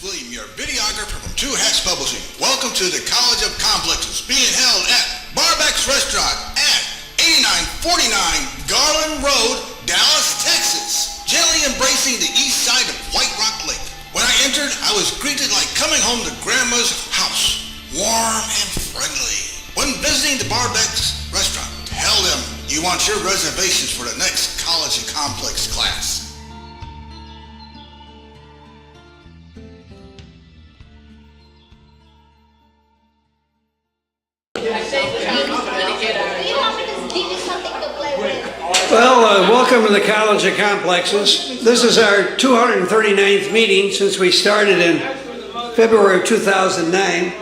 William, your videographer from Two Hats Publishing. Welcome to the College of Complexes, being held at Beck's Restaurant at 8949 Garland Road, Dallas, Texas. Gently embracing the east side of White Rock Lake. When I entered, I was greeted like coming home to Grandma's house, warm and friendly. When visiting the Beck's Restaurant, tell them you want your reservations for the next College of Complex class. Well, welcome to the College of Complexes. This is our 239th meeting since we started in February of 2009.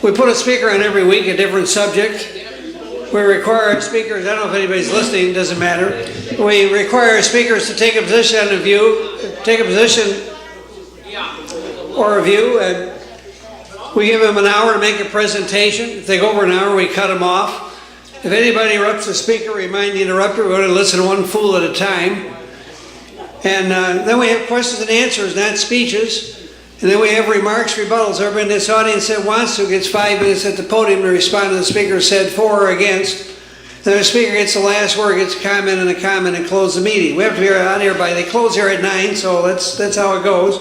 We put a speaker on every week, a different subject. We require our speakers, I don't know if anybody's listening, doesn't matter. We require our speakers to take a position on a view, take a position or a view, and we give them an hour to make a presentation. If they go over an hour, we cut them off. If anybody interrupts the speaker, remind the interrupter, we're going to listen to one fool at a time. And then we have questions and answers, not speeches. And then we have remarks, rebuttals. Everybody in this audience that wants to gets 5 minutes at the podium to respond to the speaker said for or against. Then the speaker gets the last word, gets a comment and close the meeting. We have to be out of here they close here at 9, so that's how it goes.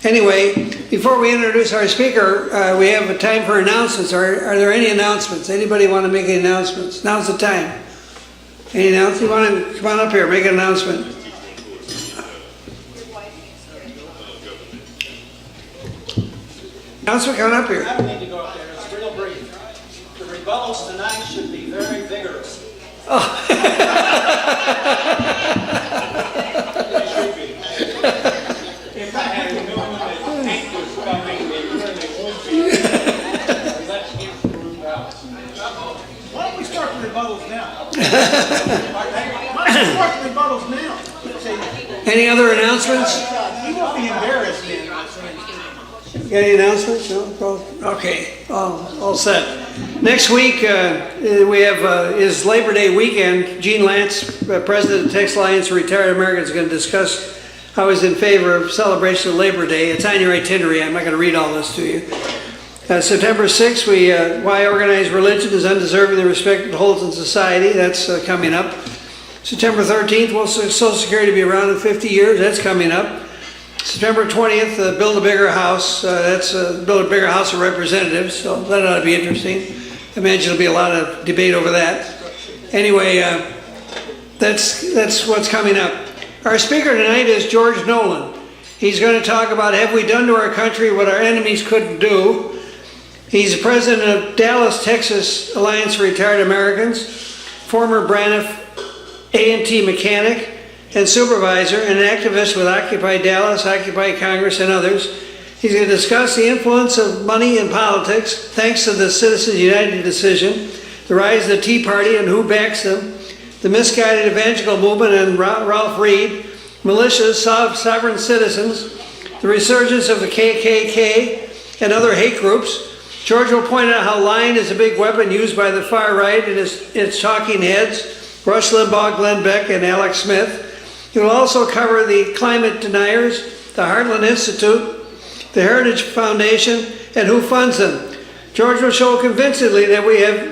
Anyway, before we introduce our speaker, we have a time for announcements. Are there any announcements? Anybody want to make any announcements? Now's the time. Any announcements? You want to come on up here, make an announcement. Announcement, come up here. I don't need to go up there. It's real brief. The rebuttals tonight should be very vigorous. Oh. They should be. If I had known that Hank was coming, they really would be. Let's get the room out. Why don't we start the rebuttals now? Why don't we start the rebuttals now? Any other announcements? You won't be embarrassed then. Got any announcements? No? Okay, all set. Next week we have is Labor Day weekend. Gene Lance, President of the Texas Alliance of Retired Americans, is going to discuss how he's in favor of celebration of Labor Day. It's on your itinerary. I'm not going to read all this to you. September 6th, why organized religion is undeserving the respect it holds in society. That's coming up. September 13th, will Social Security be around in 50 years? That's coming up. September 20th, Build a Bigger House. That's Build a Bigger House of Representatives, so that ought to be interesting. I imagine there'll be a lot of debate over that. Anyway, that's what's coming up. Our speaker tonight is George Nolan. He's going to talk about have we done to our country what our enemies couldn't do. He's the president of Dallas, Texas Alliance for Retired Americans, former Braniff A&T mechanic, and supervisor, and an activist with Occupy Dallas, Occupy Congress, and others. He's going to discuss the influence of money in politics, thanks to the Citizens United decision, the rise of the Tea Party and who backs them, the misguided evangelical movement and Ralf Reed, militias, sovereign citizens, the resurgence of the KKK and other hate groups. George will point out how lying is a big weapon used by the far right and its talking heads, Rush Limbaugh, Glenn Beck, and Alex Smith. He will also cover the climate deniers, the Hartland Institute, the Heritage Foundation, and who funds them. George will show convincingly that we have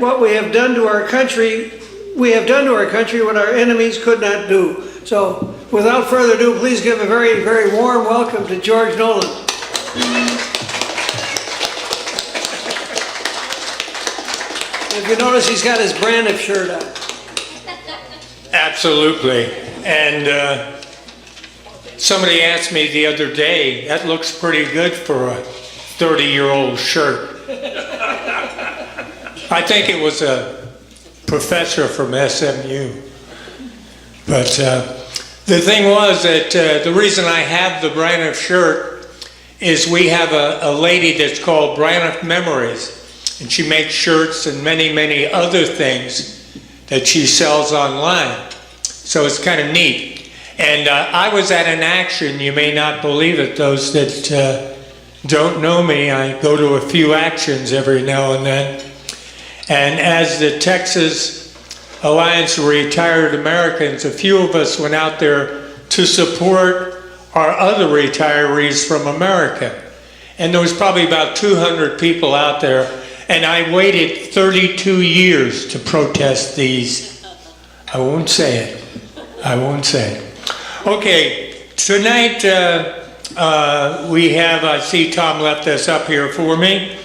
done to our country what our enemies could not do. So, without further ado, please give a very, very warm welcome to George Nolan. If you notice, he's got his Braniff shirt on. Absolutely. And somebody asked me the other day, that looks pretty good for a 30-year-old shirt. I think it was a professor from SMU. But the thing was that the reason I have the Braniff shirt is we have a lady that's called Braniff Memories, and she makes shirts and many, many other things that she sells online. So it's kind of neat. And I was at an action, you may not believe it, those that don't know me, I go to a few actions every now and then. And as the Texas Alliance of Retired Americans, a few of us went out there to support are other retirees from America. And there was probably about 200 people out there, and I waited 32 years to protest these. I won't say it. I won't say it. Okay, tonight we have, I see Tom left this up here for me.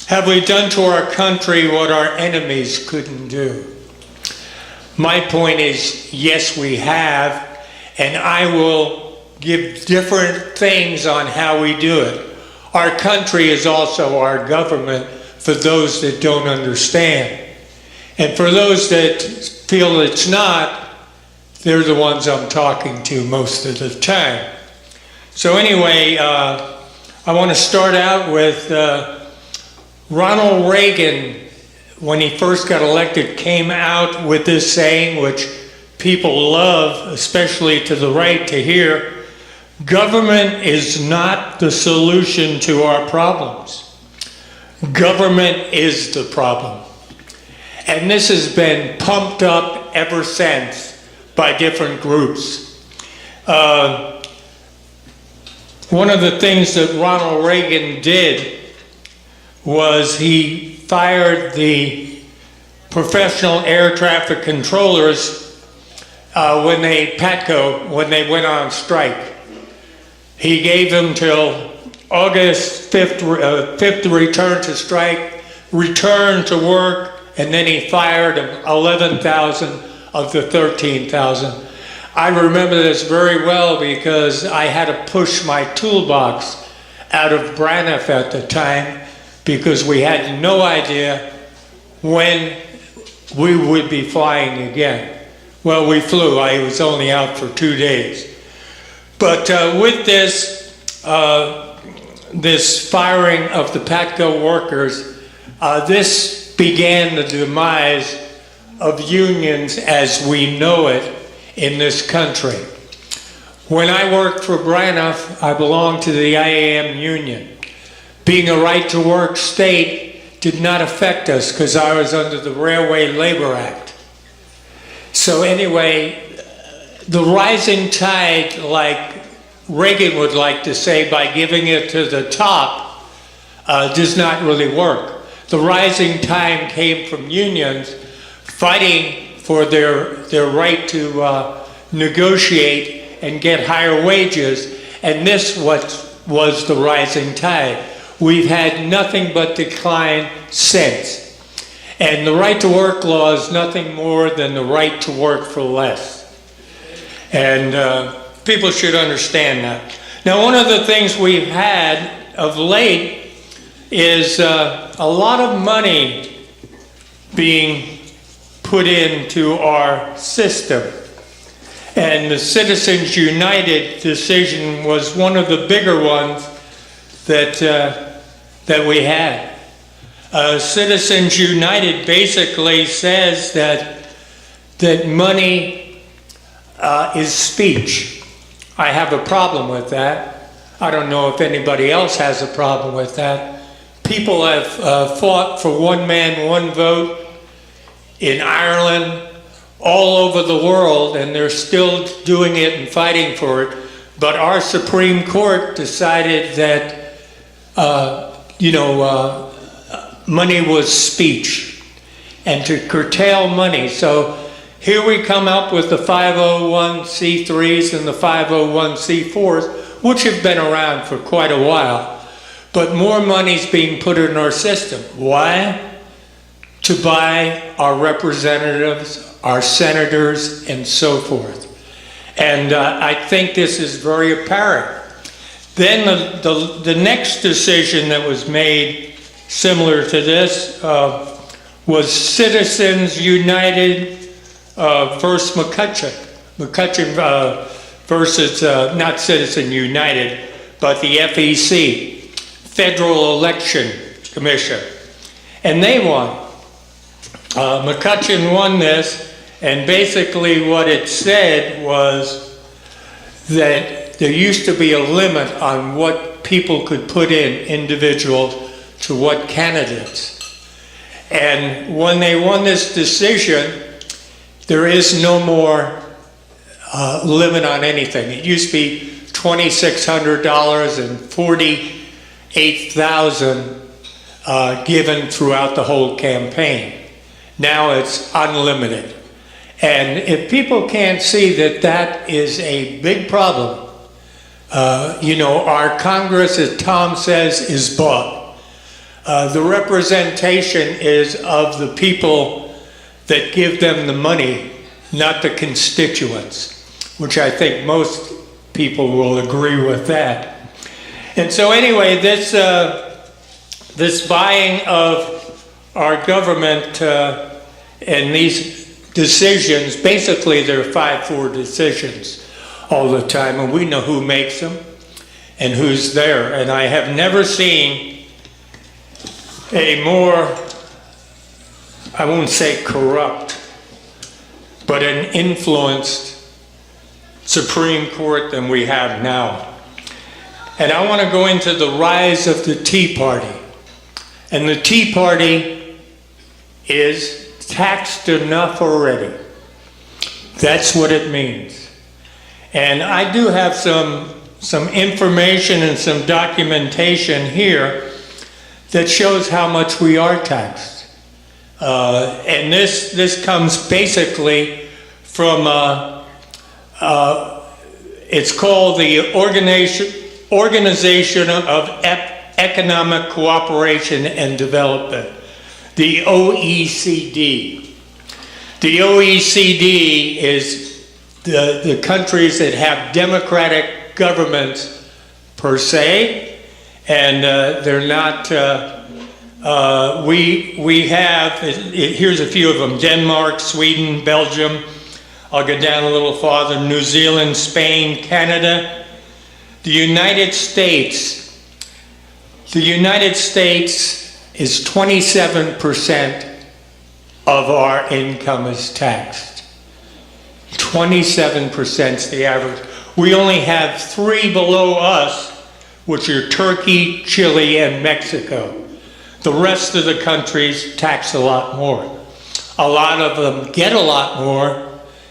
Have we done to our country what our enemies couldn't do? My point is, yes, we have, and I will give different things on how we do it. Our country is also our government for those that don't understand. And for those that feel it's not, they're the ones I'm talking to most of the time. So anyway, I want to start out with Ronald Reagan, when he first got elected, came out with this saying, which people love, especially to the right, to hear: government is not the solution to our problems. Government is the problem. And this has been pumped up ever since by different groups. One of the things that Ronald Reagan did was he fired the professional air traffic controllers when they went on strike. He gave them till August 5th to return to strike, return to work, and then he fired 11,000 of the 13,000. I remember this very well because I had to push my toolbox out of Braniff at the time because we had no idea when we would be flying again. Well, we flew. I was only out for 2 days. But with this, this firing of the PATCO workers, this began the demise of unions as we know it in this country. When I worked for Braniff, I belonged to the IAM union. Being a right-to-work state did not affect us because I was under the Railway Labor Act. So anyway, the rising tide, like Reagan would like to say, by giving it to the top, does not really work. The rising tide came from unions fighting for their right to negotiate and get higher wages, and this was the rising tide. We've had nothing but decline since. And the right to work law is nothing more than the right to work for less. And people should understand that. Now, one of the things we've had of late is a lot of money being put into our system. And the Citizens United decision was one of the bigger ones that we had. Citizens United basically says that money is speech. I have a problem with that. I don't know if anybody else has a problem with that. People have fought for one man, one vote in Ireland, all over the world, and they're still doing it and fighting for it. But our Supreme Court decided that, money was speech, and to curtail money. So here we come up with the 501c3s and the 501c4s, which have been around for quite a while. But more money's being put in our system. Why? To buy our representatives, our senators, and so forth. And I think this is very apparent. Then the next decision that was made similar to this was Citizens United versus McCutcheon. McCutcheon versus, not Citizen United, but the FEC, Federal Election Commission. And they won. McCutcheon won this, and basically what it said was that there used to be a limit on what people could put in, individuals, to what candidates. And when they won this decision, there is no more limit on anything. It used to be $2,600 and $48,000 given throughout the whole campaign. Now it's unlimited. And if people can't see that that is a big problem, you know, our Congress, as Tom says, is bought. The representation is of the people that give them the money, not the constituents, which I think most people will agree with that. And so anyway, this buying of our government and these decisions, basically they're 5-4 decisions all the time, and we know who makes them and who's there. And I have never seen a more, I won't say corrupt, but an influenced Supreme Court than we have now. And I want to go into the rise of the Tea Party. And the Tea Party is taxed enough already. That's what it means. And I do have some information and some documentation here that shows how much we are taxed. And this comes basically from, it's called the Organization of Economic Cooperation and Development, the OECD. The OECD is the countries that have democratic governments per se, and they're not, we have, here's a few of them: Denmark, Sweden, Belgium, I'll go down a little farther, New Zealand, Spain, Canada. The United States is 27% of our income is taxed. 27% is the average. We only have 3 below us, which are Turkey, Chile, and Mexico. The rest of the countries tax a lot more. A lot of them get a lot more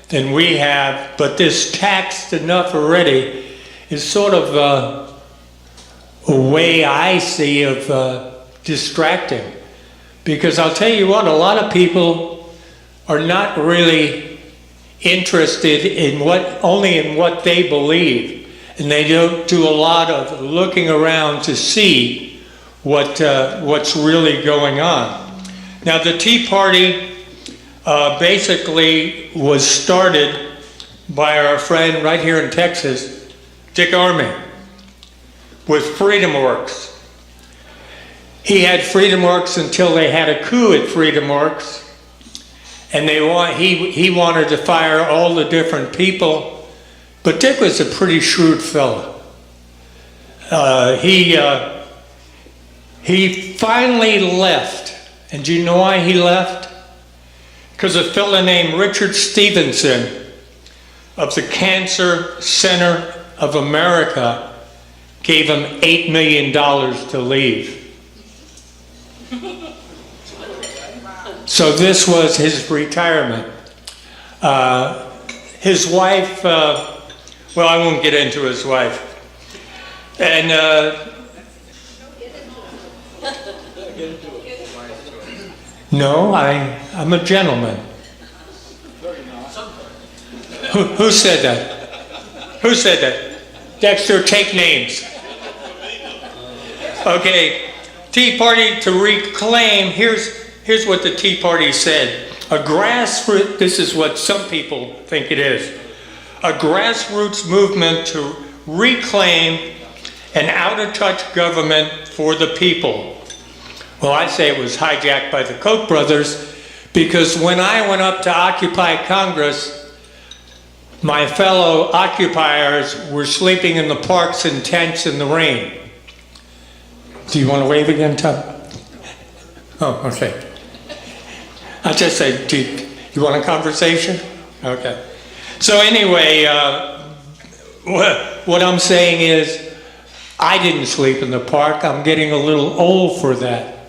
than we have, but this taxed enough already is sort of a way I see of distracting. Because I'll tell you what, a lot of people are not really interested in only in what they believe, and they don't do a lot of looking around to see what's really going on. Now, the Tea Party basically was started by our friend right here in Texas, Dick Armey, with Freedom Works. He had Freedom Works until they had a coup at Freedom Works, and he wanted to fire all the different people. But Dick was a pretty shrewd fellow. He finally left, and do you know why he left? Because a fellow named Richard Stevenson of the Cancer Center of America gave him $8 million to leave. So this was his retirement. His wife, well, I won't get into his wife. And no, I'm a gentleman. Who said that? Who said that? Dexter, take names. Okay, Tea Party to reclaim, here's what the Tea Party said. A grassroots, this is what some people think it is, a grassroots movement to reclaim an out-of-touch government for the people. Well, I say it was hijacked by the Koch brothers, because when I went up to occupy Congress, my fellow occupiers were sleeping in the parks in tents in the rain. Do you want to wave again, Tom? Oh, okay. I just said, do you want a conversation? Okay. So anyway, what I'm saying is, I didn't sleep in the park. I'm getting a little old for that.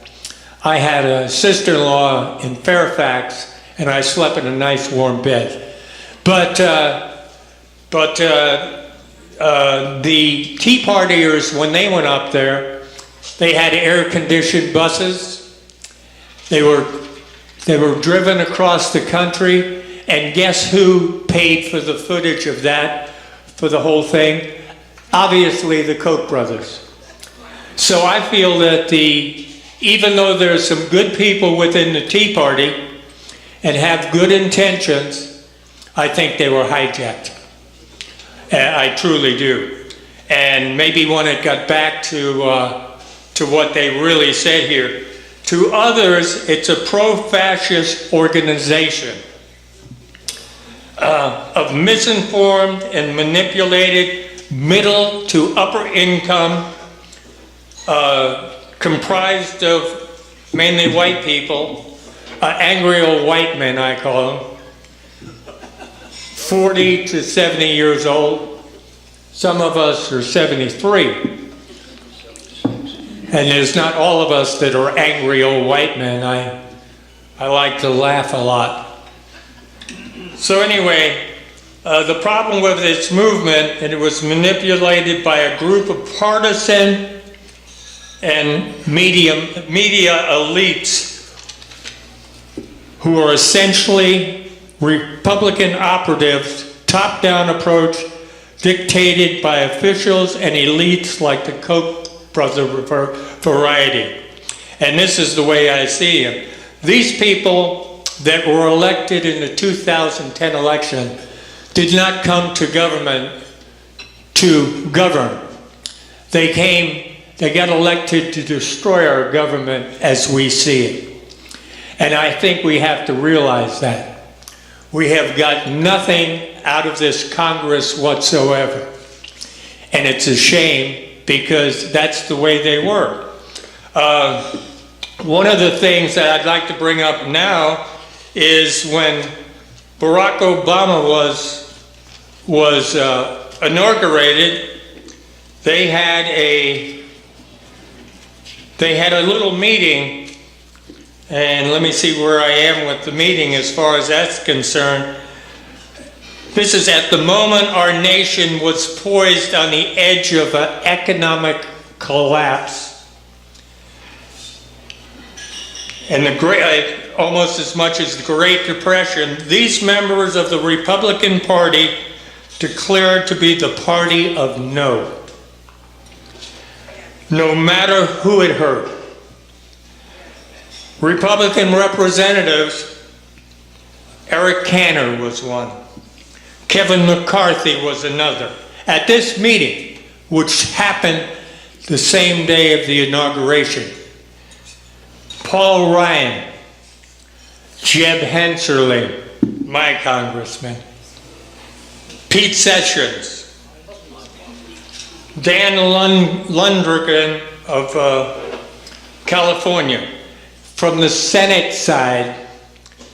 I had a sister-in-law in Fairfax, and I slept in a nice warm bed. But the Tea Partiers, when they went up there, they had air-conditioned buses. They were driven across the country, and guess who paid for the footage of that, for the whole thing? Obviously, the Koch brothers. So I feel that even though there's some good people within the Tea Party and have good intentions, I think they were hijacked. I truly do. And maybe when it got back to what they really said here, to others, it's a pro-fascist organization of misinformed and manipulated middle to upper income, comprised of mainly white people, angry old white men, I call them, 40 to 70 years old. Some of us are 73. And there's not all of us that are angry old white men. I like to laugh a lot. So anyway, the problem with this movement, and it was manipulated by a group of partisan and media elites who are essentially Republican operatives, top-down approach dictated by officials and elites like the Koch brother variety. And this is the way I see them. These people that were elected in the 2010 election did not come to government to govern. They got elected to destroy our government as we see it. And I think we have to realize that. We have got nothing out of this Congress whatsoever. And it's a shame because that's the way they were. One of the things that I'd like to bring up now is when Barack Obama was inaugurated, they had a little meeting. And let me see where I am with the meeting as far as that's concerned. This is at the moment our nation was poised on the edge of an economic collapse. And almost as much as the Great Depression, these members of the Republican Party declared to be the party of no. No matter who it hurt. Republican representatives, Eric Cantor was one. Kevin McCarthy was another. At this meeting, which happened the same day of the inauguration, Paul Ryan, Jeb Hensarling, my congressman, Pete Sessions, Dan Lundgren of California. From the Senate side,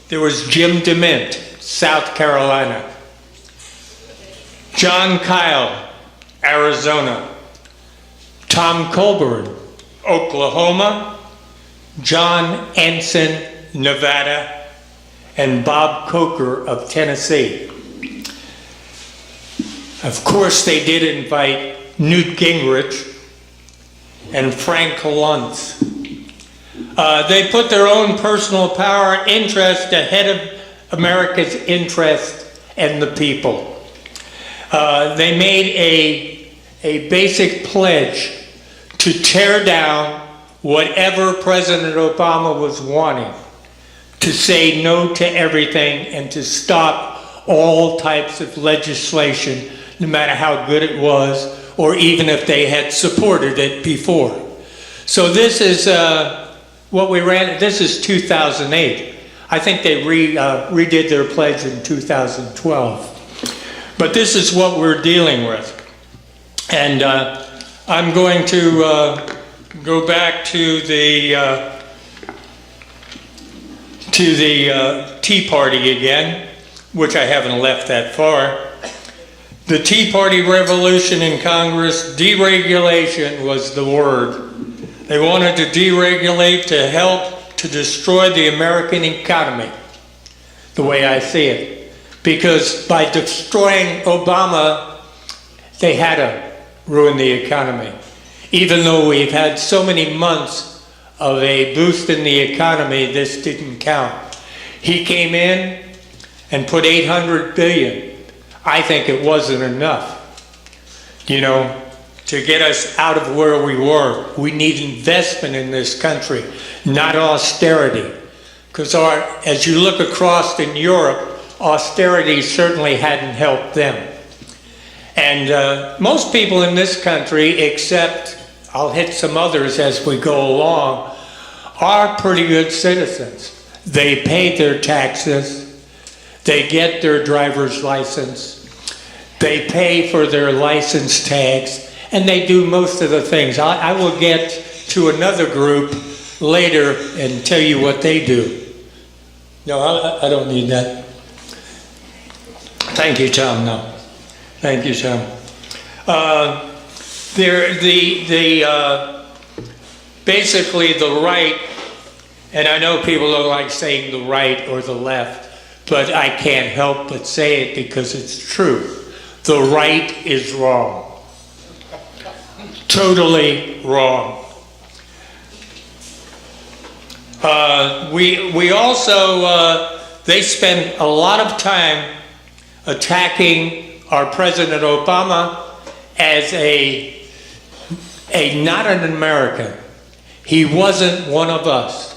there was Jim DeMint, South Carolina, John Kyle, Arizona, Tom Colburn, Oklahoma, John Ensign, Nevada, and Bob Coker of Tennessee. Of course, they did invite Newt Gingrich and Frank Luntz. They put their own personal power and interest ahead of America's interest and the people. They made a basic pledge to tear down whatever President Obama was wanting, to say no to everything and to stop all types of legislation, no matter how good it was, or even if they had supported it before. So this is what we ran. This is 2008. I think they redid their pledge in 2012. But this is what we're dealing with. And I'm going to go back to the Tea Party again, which I haven't left that far. The Tea Party revolution in Congress, deregulation was the word. They wanted to deregulate to help to destroy the American economy, the way I see it. Because by destroying Obama They had to ruin the economy. Even though we've had so many months of a boost in the economy, this didn't count. He came in and put 800 billion. I think it wasn't enough. You know, to get us out of where we were. We need investment in this country, not austerity. Because as you look across in Europe, austerity certainly hadn't helped them. And most people in this country, except I'll hit some others as we go along, are pretty good citizens. They pay their taxes, they get their driver's license, they pay for their license tags, and they do most of the things. I will get to another group later and tell you what they do. No, I don't need that. Thank you, Tom. No. Thank you, Tom. Basically the right, and I know people don't like saying the right or the left, but I can't help but say it because it's true. The right is wrong. Totally wrong. We also, they spend a lot of time attacking our President Obama as not an American. He wasn't one of us.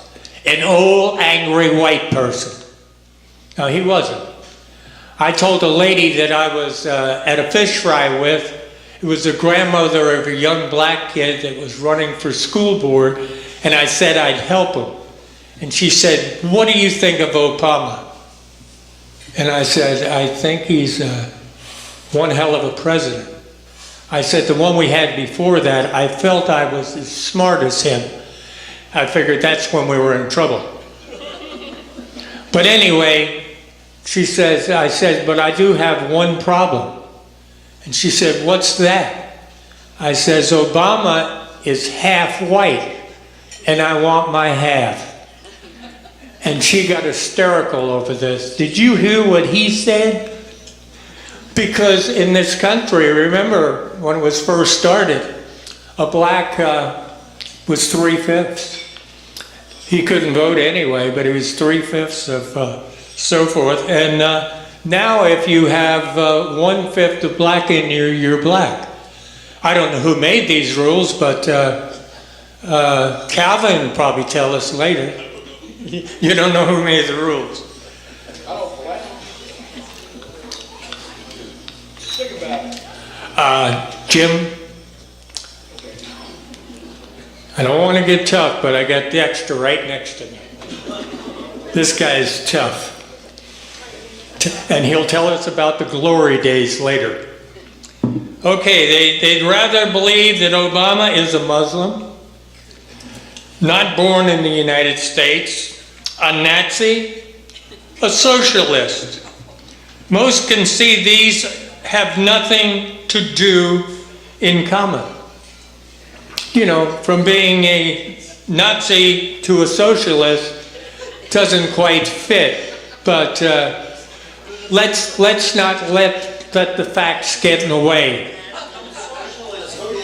An old, angry white person. No, he wasn't. I told a lady that I was at a fish fry with. It was the grandmother of a young black kid that was running for school board, and I said I'd help him. And she said, "What do you think of Obama?" And I said, "I think he's one hell of a president." I said, "The one we had before that, I felt I was as smart as him." I figured that's when we were in trouble. But anyway, she says, I said, "But I do have one problem." And she said, "What's that?" I says, "Obama is half white, and I want my half." And she got hysterical over this. Did you hear what he said? Because in this country, remember when it was first started, a black was 3/5. He couldn't vote anyway, but he was 3/5 of so forth. And now if you have 1/5 of black in you, you're black. I don't know who made these rules, but Calvin will probably tell us later. You don't know who made the rules. I don't blame him. Think about it. Jim, I don't want to get tough, but I got Dexter right next to me. This guy is tough. And he'll tell us about the glory days later. Okay, they'd rather believe that Obama is a Muslim, not born in the United States, a Nazi, a socialist. Most can see these have nothing to do in common. You know, from being a Nazi to a socialist doesn't quite fit, but let's not let the facts get in the way.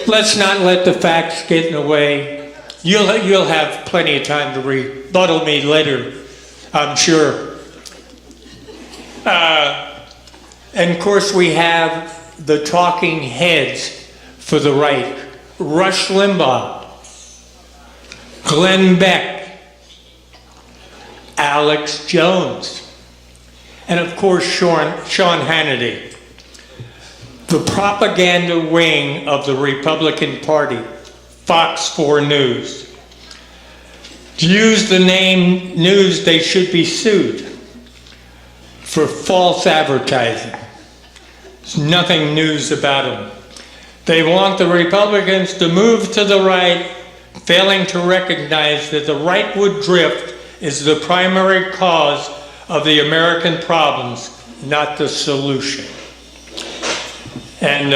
Let's not let the facts get in the way. You'll have plenty of time to rebuttal me later, I'm sure. And of course we have the talking heads for the right. Rush Limbaugh, Glenn Beck, Alex Jones, and of course Sean Hannity. The propaganda wing of the Republican Party, Fox 4 News. To use the name news, they should be sued for false advertising. There's nothing news about them. They want the Republicans to move to the right, failing to recognize that the rightward drift is the primary cause of the American problems, not the solution. And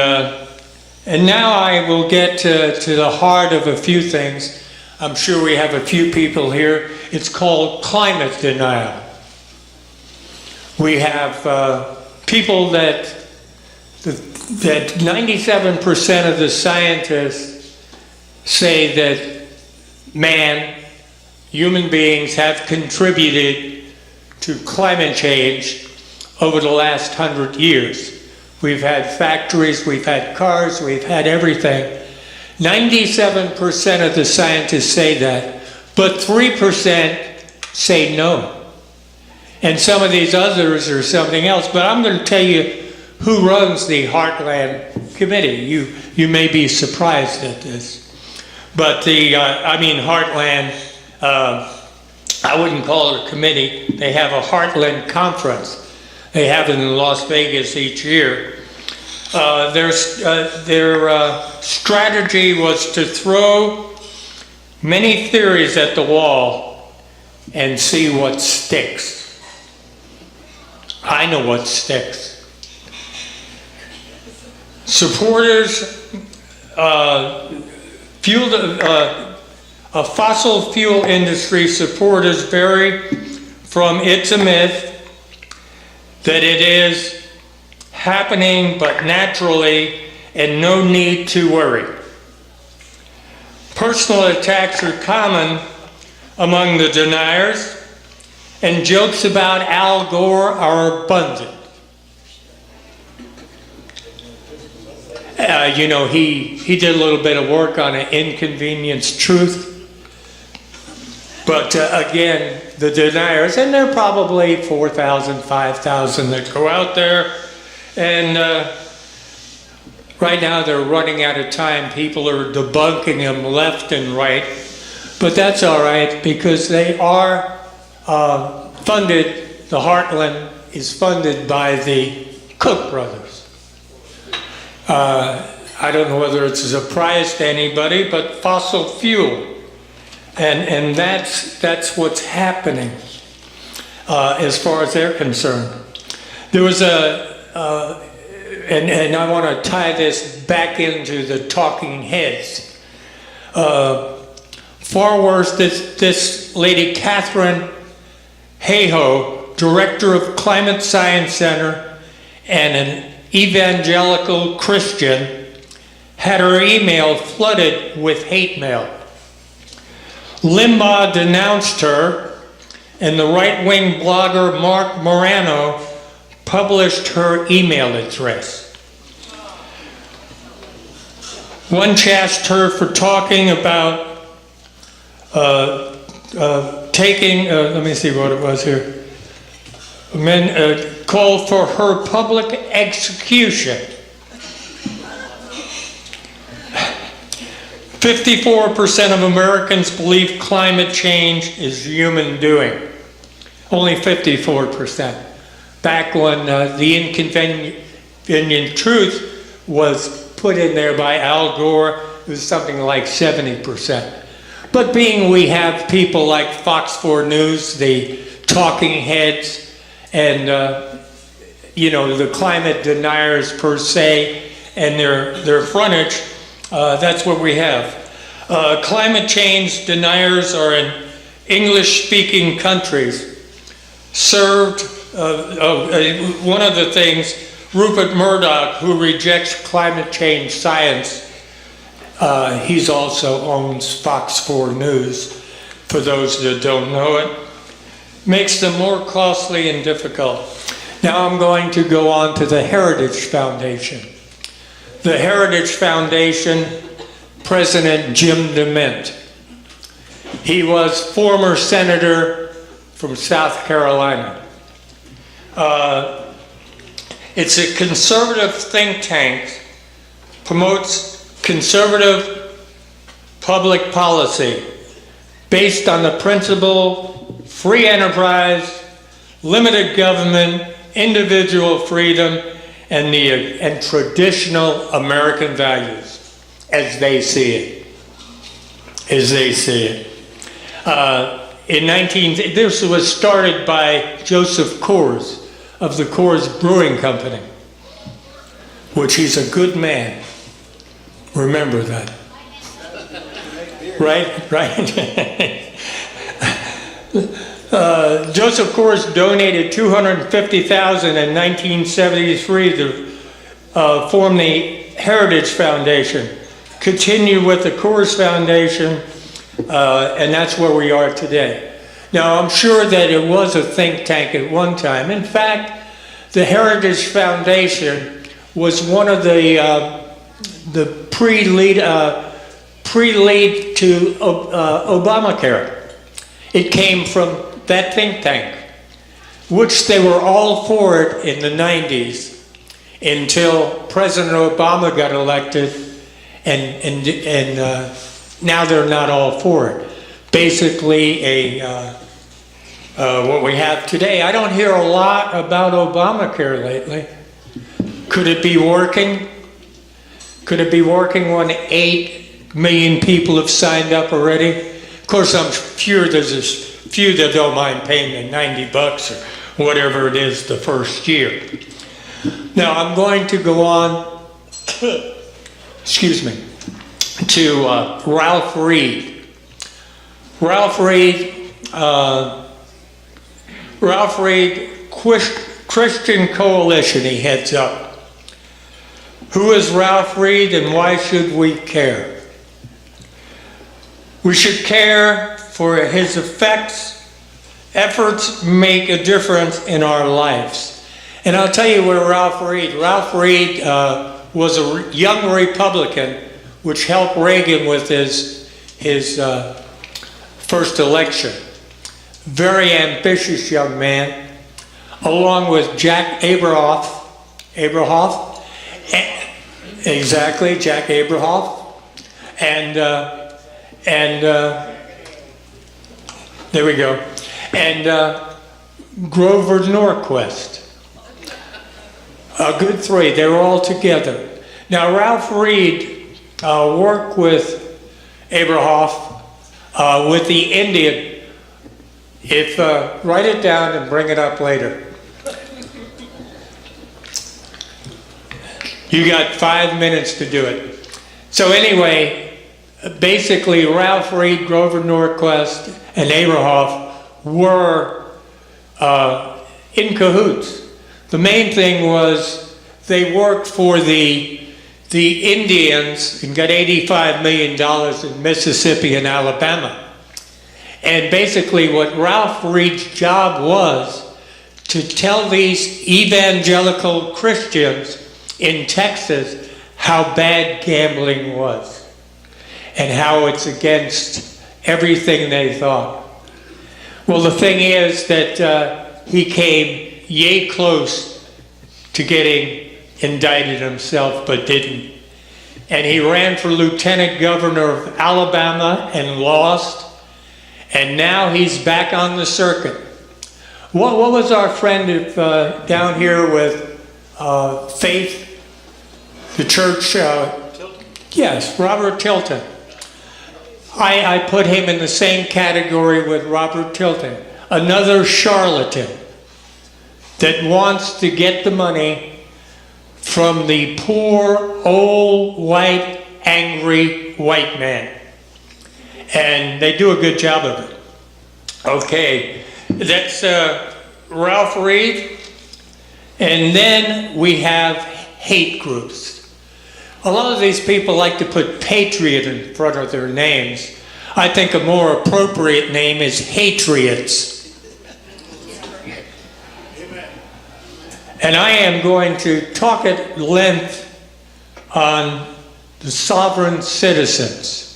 now I will get to the heart of a few things. I'm sure we have a few people here. It's called climate denial. We have people that that 97% of the scientists say that human beings have contributed to climate change over the last 100 years. We've had factories, we've had cars, we've had everything. 97% of the scientists say that, but 3% say no. And some of these others are something else, but I'm going to tell you who runs the Hartland Committee. You may be surprised at this. But Hartland, I wouldn't call it a committee. They have a Hartland conference. They have it in Las Vegas each year. Their strategy was to throw many theories at the wall and see what sticks. I know what sticks. Supporters, fossil fuel industry supporters vary from it's a myth that it is happening but naturally and no need to worry. Personal attacks are common among the deniers, and jokes about Al Gore are abundant. He did a little bit of work on an inconvenienced truth. But again, the deniers, and there are probably 4,000, 5,000 that go out there, and right now they're running out of time. People are debunking them left and right, but that's all right because they are funded. The Hartland is funded by the Koch brothers. I don't know whether it's a surprise to anybody, but fossil fuel. And that's what's happening as far as they're concerned. There was and I want to tie this back into the talking heads. Far worse, this lady Catherine Hayhoe, director of Climate Science Center and an evangelical Christian, had her email flooded with hate mail. Limbaugh denounced her, and the right-wing blogger Mark Morano published her email address. One chastised her for talking about let me see what it was here. Called for her public execution. 54% of Americans believe climate change is human doing. Only 54%. Back when the inconvenient truth was put in there by Al Gore, it was something like 70%. But being we have people like Fox 4 News, the talking heads, and the climate deniers per se, and their frontage, that's what we have. Climate change deniers are in English-speaking countries. Served, one of the things, Rupert Murdoch, who rejects climate change science, he also owns Fox 4 News, for those that don't know it, makes them more costly and difficult. Now I'm going to go on to the Heritage Foundation. The Heritage Foundation, President Jim DeMint. He was former senator from South Carolina. It's a conservative think tank, promotes conservative public policy based on the principle free enterprise, limited government, individual freedom, and traditional American values as they see it. This was started by Joseph Coors of the Coors Brewing Company, which he's a good man. Remember that. Right? Joseph Coors donated $250,000 in 1973 to form the Heritage Foundation, continue with the Coors Foundation, and that's where we are today. Now, I'm sure that it was a think tank at one time. In fact, the Heritage Foundation was one of the pre-lead to Obamacare. It came from that think tank, which they were all for it in the 90s until President Obama got elected, and now they're not all for it. Basically, what we have today. I don't hear a lot about Obamacare lately. Could it be working? Could it be working when 8 million people have signed up already? Of course, I'm sure there's a few that don't mind paying the $90 or whatever it is the first year. Now, I'm going to go on, excuse me, to Ralf Reed. Ralf Reed, Christian Coalition he heads up. Who is Ralf Reed and why should we care? We should care for his efforts make a difference in our lives. And I'll tell you where Ralf Reed was a young Republican which helped Reagan with his first election. Very ambitious young man, along with Jack Abrahoff, exactly, Jack Abrahoff, and there we go, and Grover Norquist. A good three. They were all together. Now, Ralf Reed worked with Abrahoff with the Indian. Write it down and bring it up later. You got 5 minutes to do it. So anyway, basically Ralf Reed, Grover Norquist, and Abrahoff were in cahoots. The main thing was they worked for the Indians and got $85 million in Mississippi and Alabama. And basically what Ralf Reed's job was to tell these evangelical Christians in Texas how bad gambling was and how it's against everything they thought. Well, the thing is that he came yay close to getting indicted himself, but didn't. And he ran for lieutenant governor of Alabama and lost. And now he's back on the circuit. What was our friend down here with Faith, the church? Yes, Robert Tilton. I put him in the same category with Robert Tilton. Another charlatan that wants to get the money from the poor, old, white, angry white man. And they do a good job of it. Okay, that's Ralf Reed. And then we have hate groups. A lot of these people like to put patriot in front of their names. I think a more appropriate name is hatriots. And I am going to talk at length on the sovereign citizens.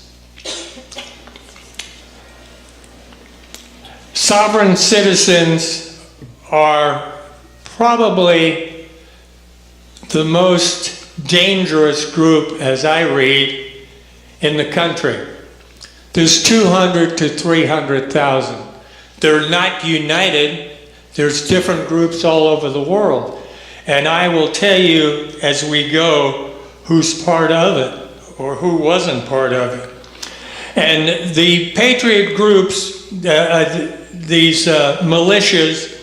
Sovereign citizens are probably the most dangerous group, as I read, in the country. There's 200 to 300,000. They're not united. There's different groups all over the world. And I will tell you as we go who's part of it or who wasn't part of it. And the patriot groups, these militias,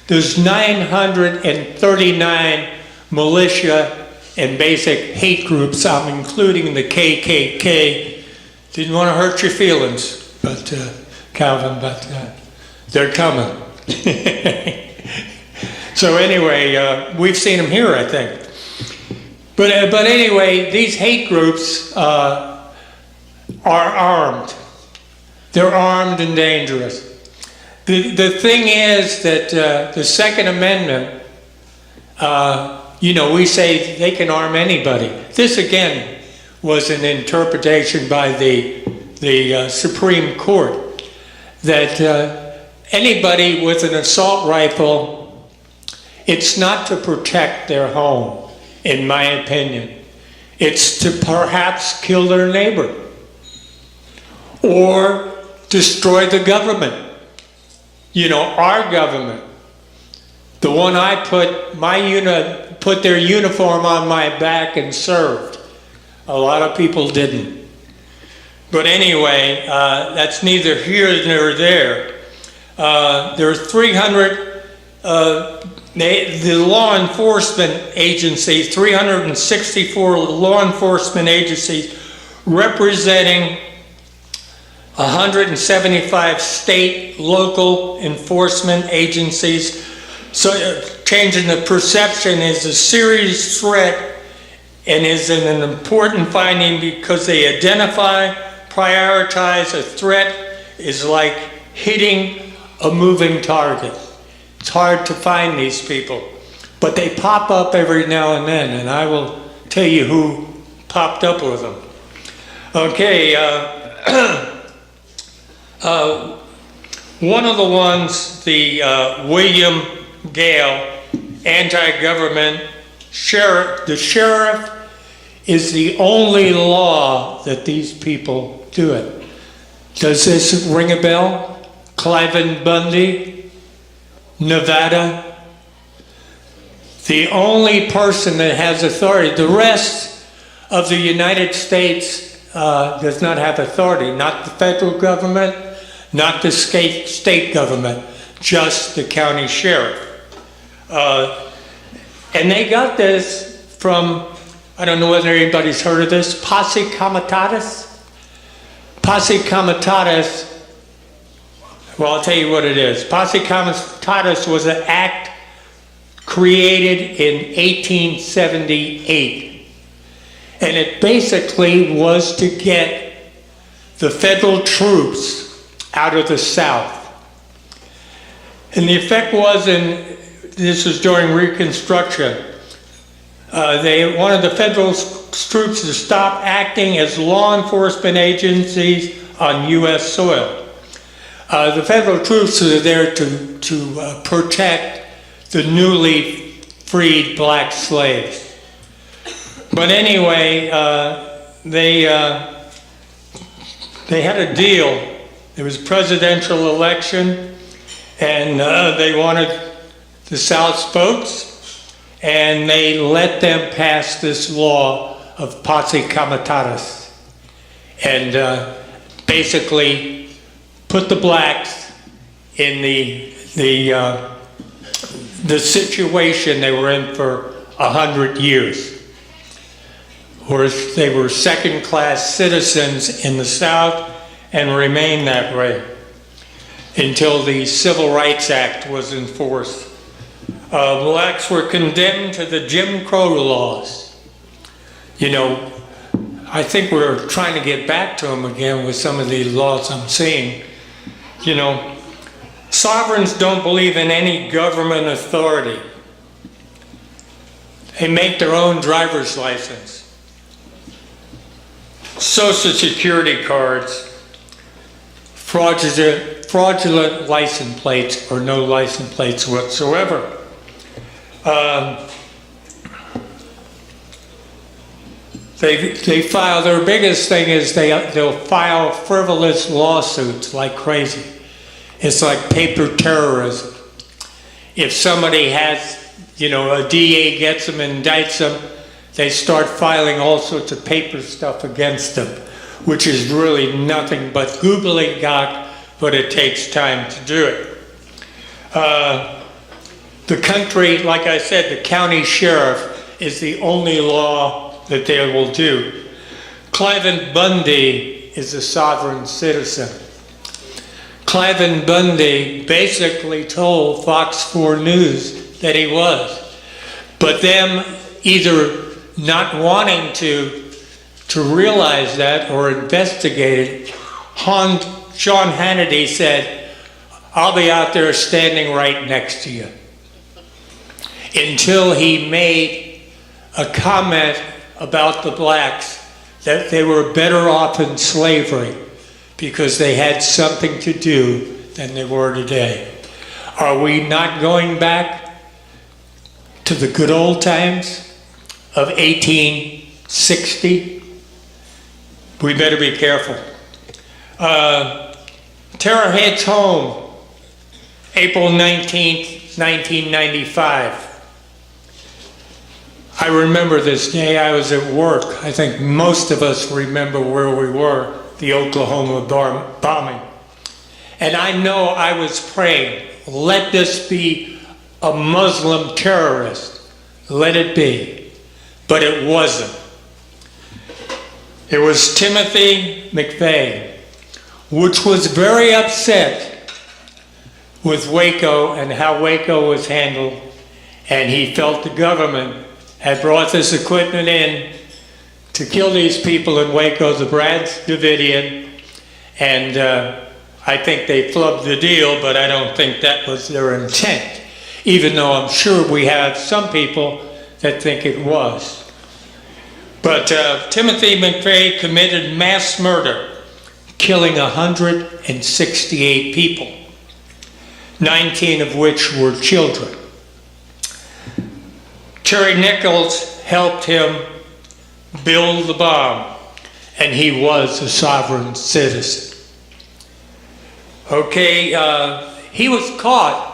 there's 939 militia and basic hate groups. I'm including the KKK. Didn't want to hurt your feelings, but Calvin, but they're coming. So anyway, we've seen them here, I think. But anyway, these hate groups are armed. They're armed and dangerous. The thing is that the Second Amendment, we say they can arm anybody. This again was an interpretation by the Supreme Court that anybody with an assault rifle, it's not to protect their home, in my opinion. It's to perhaps kill their neighbor or destroy the government. Our government. The one I put their uniform on my back and served. A lot of people didn't. But anyway, that's neither here nor there. There are 300, the law enforcement agencies, 364 law enforcement agencies representing 175 state, local enforcement agencies. So changing the perception is a serious threat and is an important finding because they identify, prioritize a threat is like hitting a moving target. It's hard to find these people, but they pop up every now and then, and I will tell you who popped up with them. Okay, one of the ones, the William Gale, anti-government sheriff, the sheriff is the only law that these people do it. Does this ring a bell? Cliven Bundy, Nevada. The only person that has authority. The rest of the United States does not have authority. Not the federal government, not the state government, just the county sheriff. And they got this from, I don't know whether anybody's heard of this, Posse Comitatus. Posse Comitatus, well, I'll tell you what it is. Posse Comitatus was an act created in 1878. And it basically was to get the federal troops out of the South. And the effect was, this was during Reconstruction, they wanted the federal troops to stop acting as law enforcement agencies on U.S. soil. The federal troops are there to protect the newly freed black slaves. But anyway, they had a deal. There was a presidential election, and they wanted the South's votes, and they let them pass this law of Posse Comitatus, and basically put the blacks in the situation they were in for 100 years, where they were second-class citizens in the South and remained that way until the Civil Rights Act was enforced. Blacks were condemned to the Jim Crow laws. I think we're trying to get back to them again with some of the laws I'm seeing. Sovereigns don't believe in any government authority. They make their own driver's license, Social Security cards, fraudulent license plates or no license plates whatsoever. They file, their biggest thing is they'll file frivolous lawsuits like crazy. It's like paper terrorism. If somebody has, a DA gets them and indicts them, they start filing all sorts of paper stuff against them, which is really nothing but gobbledygook, but it takes time to do it. The country, like I said, the county sheriff is the only law that they will do. Cliven Bundy is a sovereign citizen. Cliven Bundy basically told Fox 4 News that he was. But them either not wanting to realize that or investigate it, Sean Hannity said, "I'll be out there standing right next to you." Until he made a comment about the blacks that they were better off in slavery because they had something to do than they were today. Are we not going back to the good old times of 1860? We better be careful. Terror hits home, April 19th, 1995. I remember this day. I was at work. I think most of us remember where we were, the Oklahoma bombing. And I know I was praying, let this be a Muslim terrorist. Let it be. But it wasn't. It was Timothy McVeigh, which was very upset with Waco and how Waco was handled. And he felt the government had brought this equipment in to kill these people in Waco, the Brad Davidian, and I think they flubbed the deal, but I don't think that was their intent, even though I'm sure we have some people that think it was. But Timothy McVeigh committed mass murder, killing 168 people, 19 of which were children. Terry Nichols helped him build the bomb, and he was a sovereign citizen. Okay, he was caught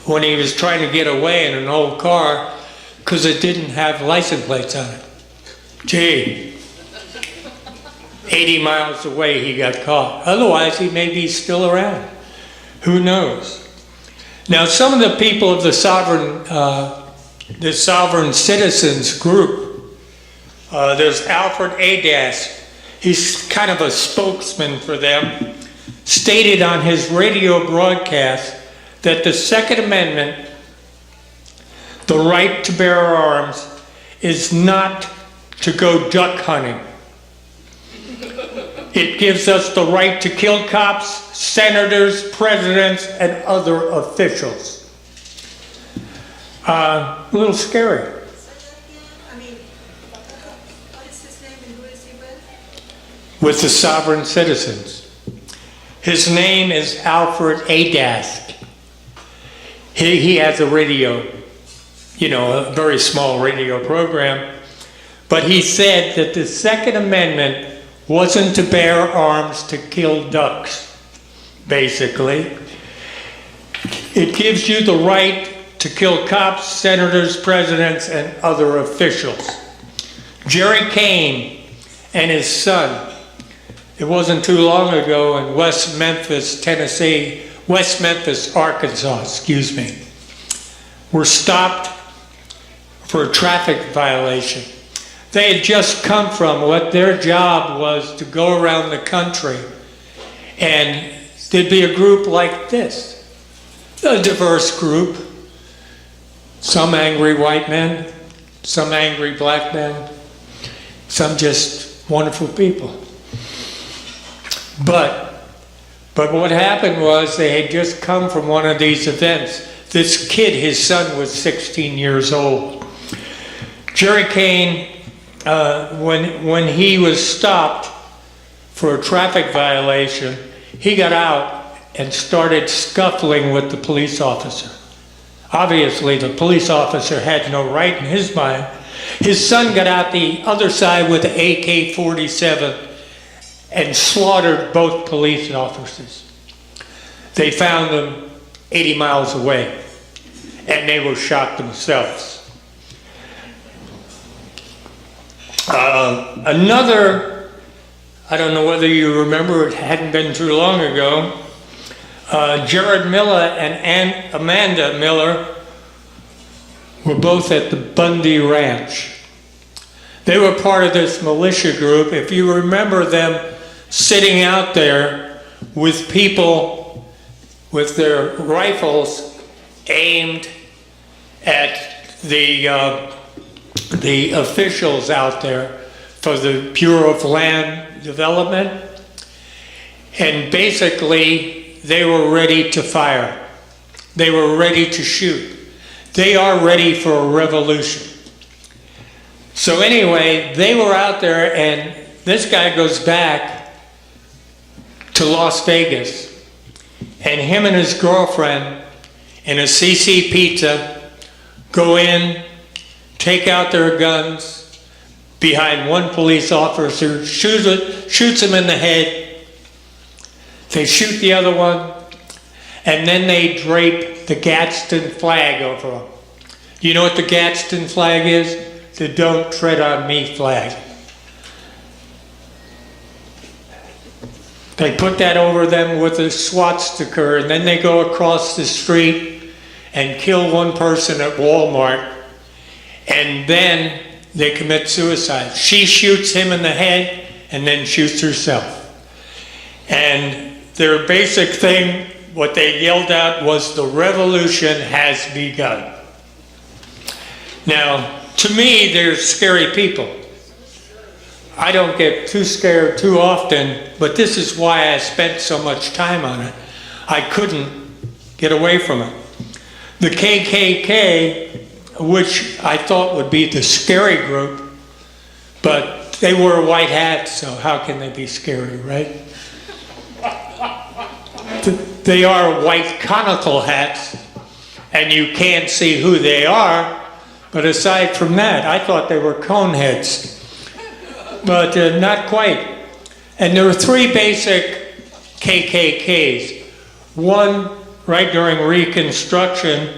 when he was trying to get away in an old car because it didn't have license plates on it. Gee, 80 miles away he got caught. Otherwise, he may be still around. Who knows? Now, some of the people of the sovereign citizens group, there's Alfred Adask. He's kind of a spokesman for them, stated on his radio broadcast that the Second Amendment, the right to bear arms, is not to go duck hunting. It gives us the right to kill cops, senators, presidents, and other officials. A little scary. I mean, what is his name and who is he with? With the sovereign citizens. His name is Alfred Adask. He has a radio, a very small radio program, but he said that the Second Amendment wasn't to bear arms to kill ducks, basically. It gives you the right to kill cops, senators, presidents, and other officials. Jerry Kane and his son, it wasn't too long ago in West Memphis, Arkansas, were stopped for a traffic violation. They had just come from what their job was to go around the country, and there'd be a group like this, a diverse group. Some angry white men, some angry black men, some just wonderful people. But what happened was they had just come from one of these events. This kid, his son was 16 years old. Jerry Kane, when he was stopped for a traffic violation, he got out and started scuffling with the police officer. Obviously, the police officer had no right in his mind. His son got out the other side with an AK-47 and slaughtered both police officers. They found them 80 miles away, and they were shot themselves. Another, I don't know whether you remember, it hadn't been too long ago, Jared Miller and Amanda Miller were both at the Bundy Ranch. They were part of this militia group. If you remember them sitting out there with people with their rifles aimed at the the officials out there for the Bureau of Land Development, and basically they were ready to fire. They were ready to shoot. They are ready for a revolution. So anyway, they were out there, and this guy goes back to Las Vegas, and him and his girlfriend in a CC Pizza go in, take out their guns behind one police officer, shoots him in the head. They shoot the other one, and then they drape the Gadsden flag over him. You know what the Gadsden flag is? The "Don't Tread on Me" flag. They put that over them with a swastika, and then they go across the street and kill one person at Walmart, and then they commit suicide. She shoots him in the head and then shoots herself. And their basic thing, what they yelled out, was "The revolution has begun." Now, to me, they're scary people. I don't get too scared too often, but this is why I spent so much time on it. I couldn't get away from it. The KKK, which I thought would be the scary group, but they wear white hats, so how can they be scary, right? They are white conical hats, and you can't see who they are, but aside from that, I thought they were cone heads. But not quite. And there were three basic KKKs. One, right during Reconstruction,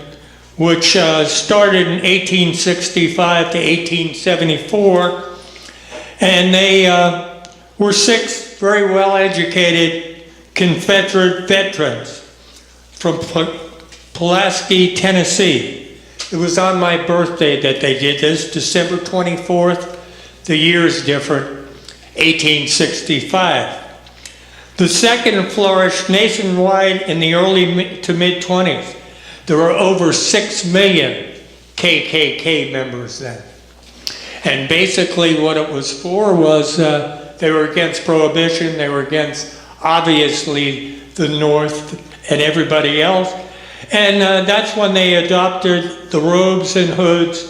which started in 1865 to 1874. And they were six very well-educated Confederate veterans from Pulaski, Tennessee. It was on my birthday that they did this, December 24th. The year is different, 1865. The second flourished nationwide in the early to mid-20s. There were over 6 million KKK members then. And basically what it was for was they were against prohibition, they were against, obviously, the North and everybody else. And that's when they adopted the robes and hoods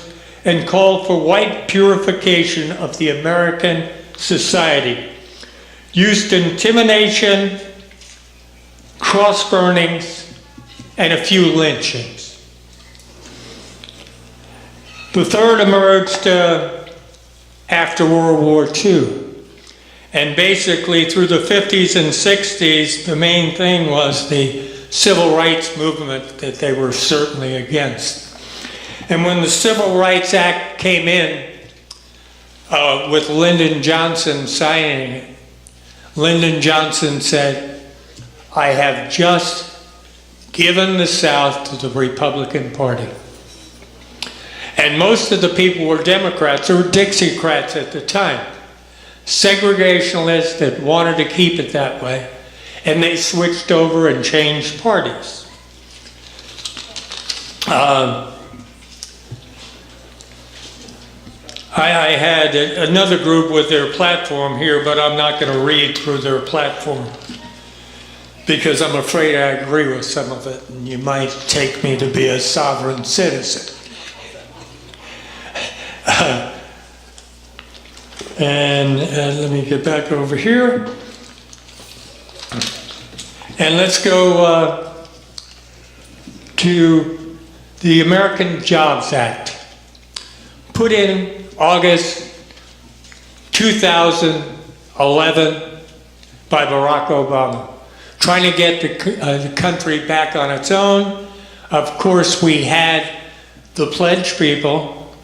and called for white purification of the American society. Used intimidation, cross burnings, and a few lynchings. The third emerged after World War II. And basically through the 50s and 60s, the main thing was the civil rights movement that they were certainly against. And when the Civil Rights Act came in, with Lyndon Johnson signing it, Lyndon Johnson said, "I have just given the South to the Republican Party." And most of the people were Democrats or Dixiecrats at the time, segregationists that wanted to keep it that way, and they switched over and changed parties. I had another group with their platform here, but I'm not going to read through their platform because I'm afraid I agree with some of it, and you might take me to be a sovereign citizen. And let me get back over here. And let's go to the American Jobs Act, put in August 2011 by Barack Obama, trying to get the country back on its own. Of course, we had the pledge people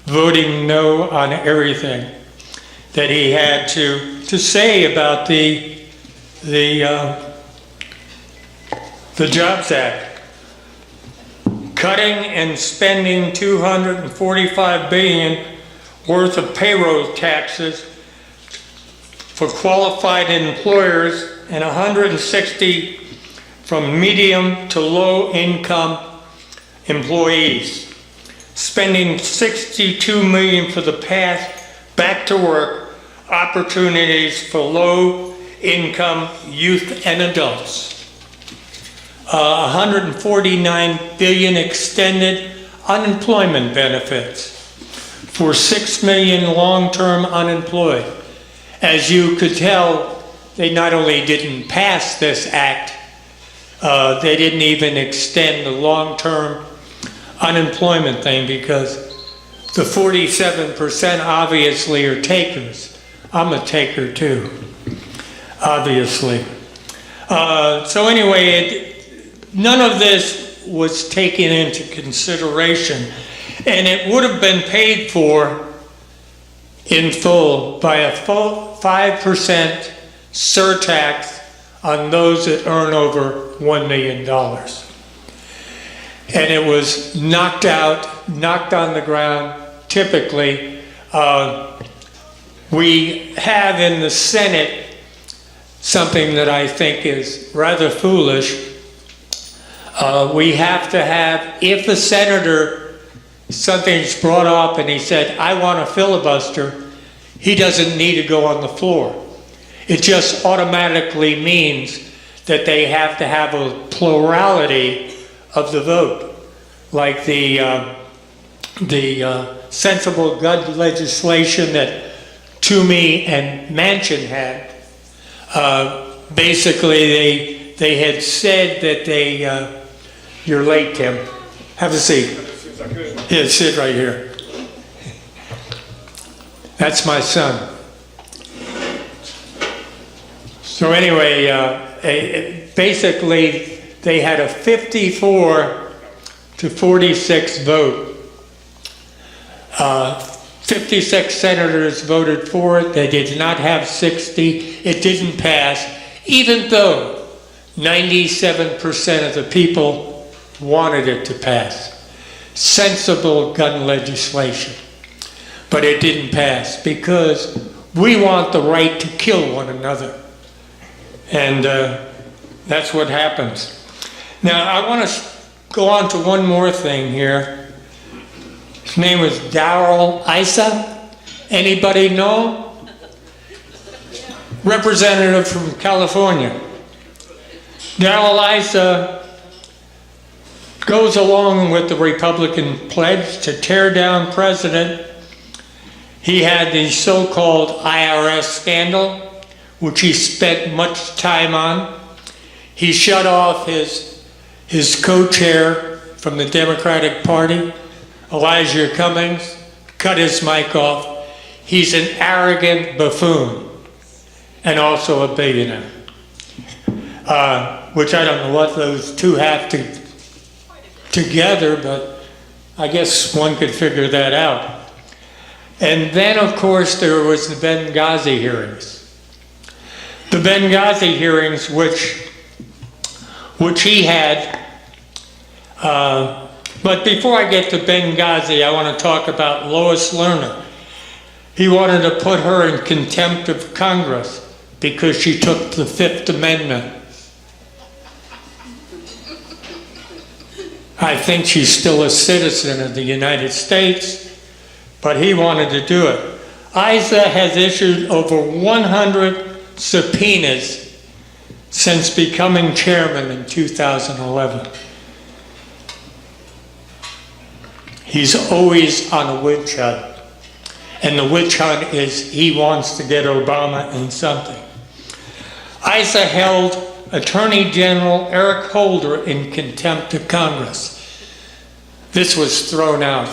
voting no on everything that he had to say about the Jobs Act. Cutting and spending $245 billion worth of payroll taxes for qualified employers and 160 from medium to low income employees. spending $62 million for the path back to work, opportunities for low-income youth and adults. 149 billion extended unemployment benefits for 6 million long-term unemployed. As you could tell, they not only didn't pass this act, they didn't even extend the long-term unemployment thing, because the 47% obviously are takers. I'm a taker too, obviously. So anyway, none of this was taken into consideration, and it would have been paid for in full by a full 5% surtax on those that earn over $1 million. And it was knocked on the ground. Typically, we have in the Senate something that I think is rather foolish. We have to have, if a senator, something's brought up and he said, I want a filibuster, he doesn't need to go on the floor. It just automatically means that they have to have a plurality of the vote, like the sensible gun legislation that Toomey and Manchin had. Basically, they had said that they. You're late, Tim. Have a seat. Yeah, sit right here. That's my son. So anyway, basically, they had a 54 to 46 vote. 56 senators voted for it. They did not have 60. It didn't pass, even though 97% of the people wanted it to pass. Sensible gun legislation. But it didn't pass because we want the right to kill one another. And that's what happens. Now, I want to go on to one more thing here. His name was Darrell Issa. Anybody know? Representative from California. Darrell Issa goes along with the Republican pledge to tear down president. He had the so-called IRS scandal, which he spent much time on. He shut off his co-chair from the Democratic Party, Elijah Cummings, cut his mic off. He's an arrogant buffoon and also a billionaire, which I don't know what those two have together, but I guess one could figure that out. And then, of course, there was the Benghazi hearings. The Benghazi hearings, which he had. But before I get to Benghazi, I want to talk about Lois Lerner. He wanted to put her in contempt of Congress because she took the Fifth Amendment. I think she's still a citizen of the United States, but he wanted to do it. Issa has issued over 100 subpoenas since becoming chairman in 2011. He's always on a witch hunt. And the witch hunt is he wants to get Obama in something. Issa held Attorney General Eric Holder in contempt of Congress. This was thrown out.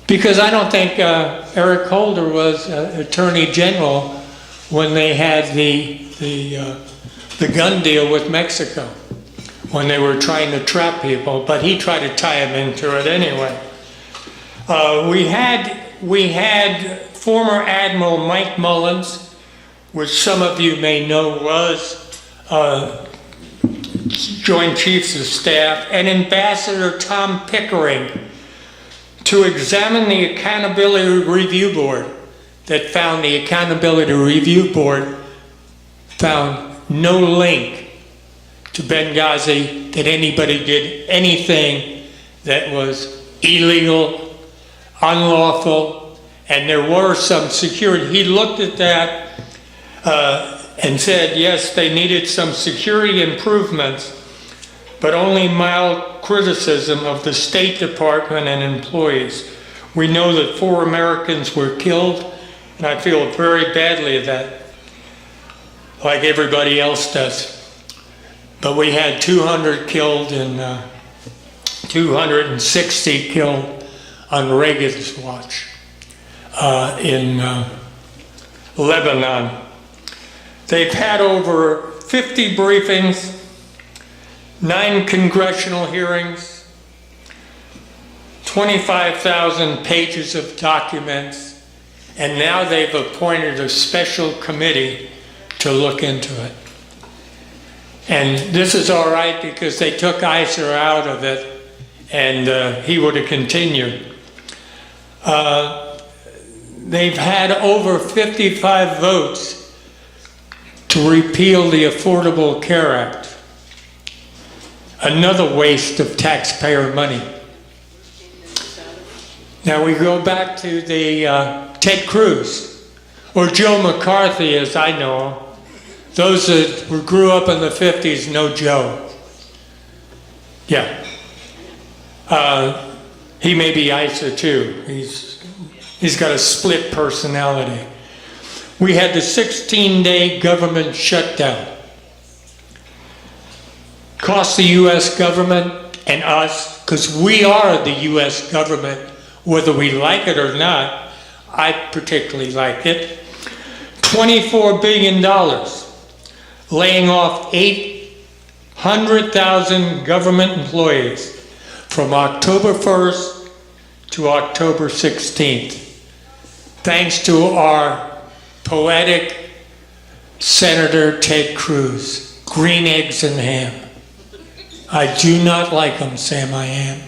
Because I don't think Eric Holder was Attorney General when they had the gun deal with Mexico, when they were trying to trap people, but he tried to tie him into it anyway. We had former Admiral Mike Mullins, which some of you may know was Joint Chiefs of Staff, and Ambassador Tom Pickering, to examine the Accountability Review Board that found the Accountability Review Board found no link to Benghazi, that anybody did anything that was illegal, unlawful, and there were some security. He looked at that and said, yes, they needed some security improvements, but only mild criticism of the State Department and employees. We know that 4 Americans were killed, and I feel very badly of that, like everybody else does. But we had 200 killed and 260 killed on Reagan's watch in Lebanon. They've had over 50 briefings, 9 congressional hearings, 25,000 pages of documents, and now they've appointed a special committee to look into it. And this is all right because they took ICER out of it, and he would have continued. They've had over 55 votes to repeal the Affordable Care Act. Another waste of taxpayer money. Now we go back to the Ted Cruz, or Joe McCarthy as I know him. Those that grew up in the 50s know Joe. Yeah. He may be ISA too. He's got a split personality. We had the 16-day government shutdown. Cost the U.S. government and us, because we are the U.S. government, whether we like it or not. I particularly like it. $24 billion, laying off 800,000 government employees from October 1st to October 16th. Thanks to our poetic Senator Ted Cruz. Green eggs and ham. I do not like them, Sam, I am.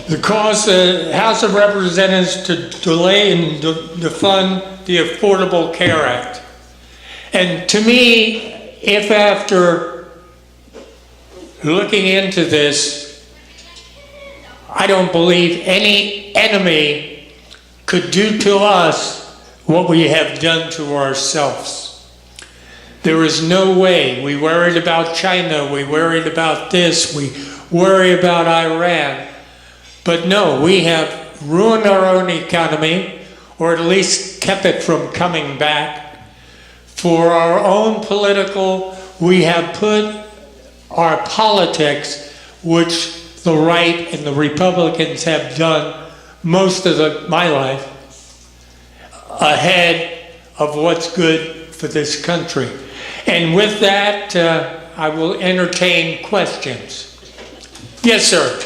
The cause the House of Representatives to delay and defund the Affordable Care Act. And to me, if after looking into this, I don't believe any enemy could do to us what we have done to ourselves. There is no way. We worried about China, we worried about this, we worry about Iran. But no, we have ruined our own economy, or at least kept it from coming back. For our own political, we have put our politics, which the right and the Republicans have done most of my life, ahead of what's good for this country. And with that, I will entertain questions. Yes, sir.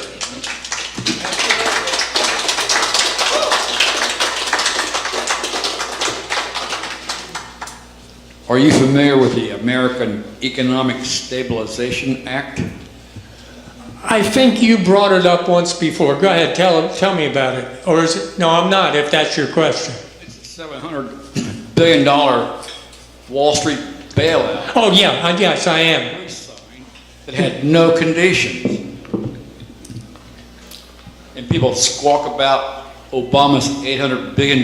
Are you familiar with the American Economic Stabilization Act? I think you brought it up once before. Go ahead, tell me about it. Or is it? No, I'm not, if that's your question. It's a $700 billion Wall Street bailout. Oh, yeah, yes, I am. It had no conditions. And people squawk about Obama's $800 billion,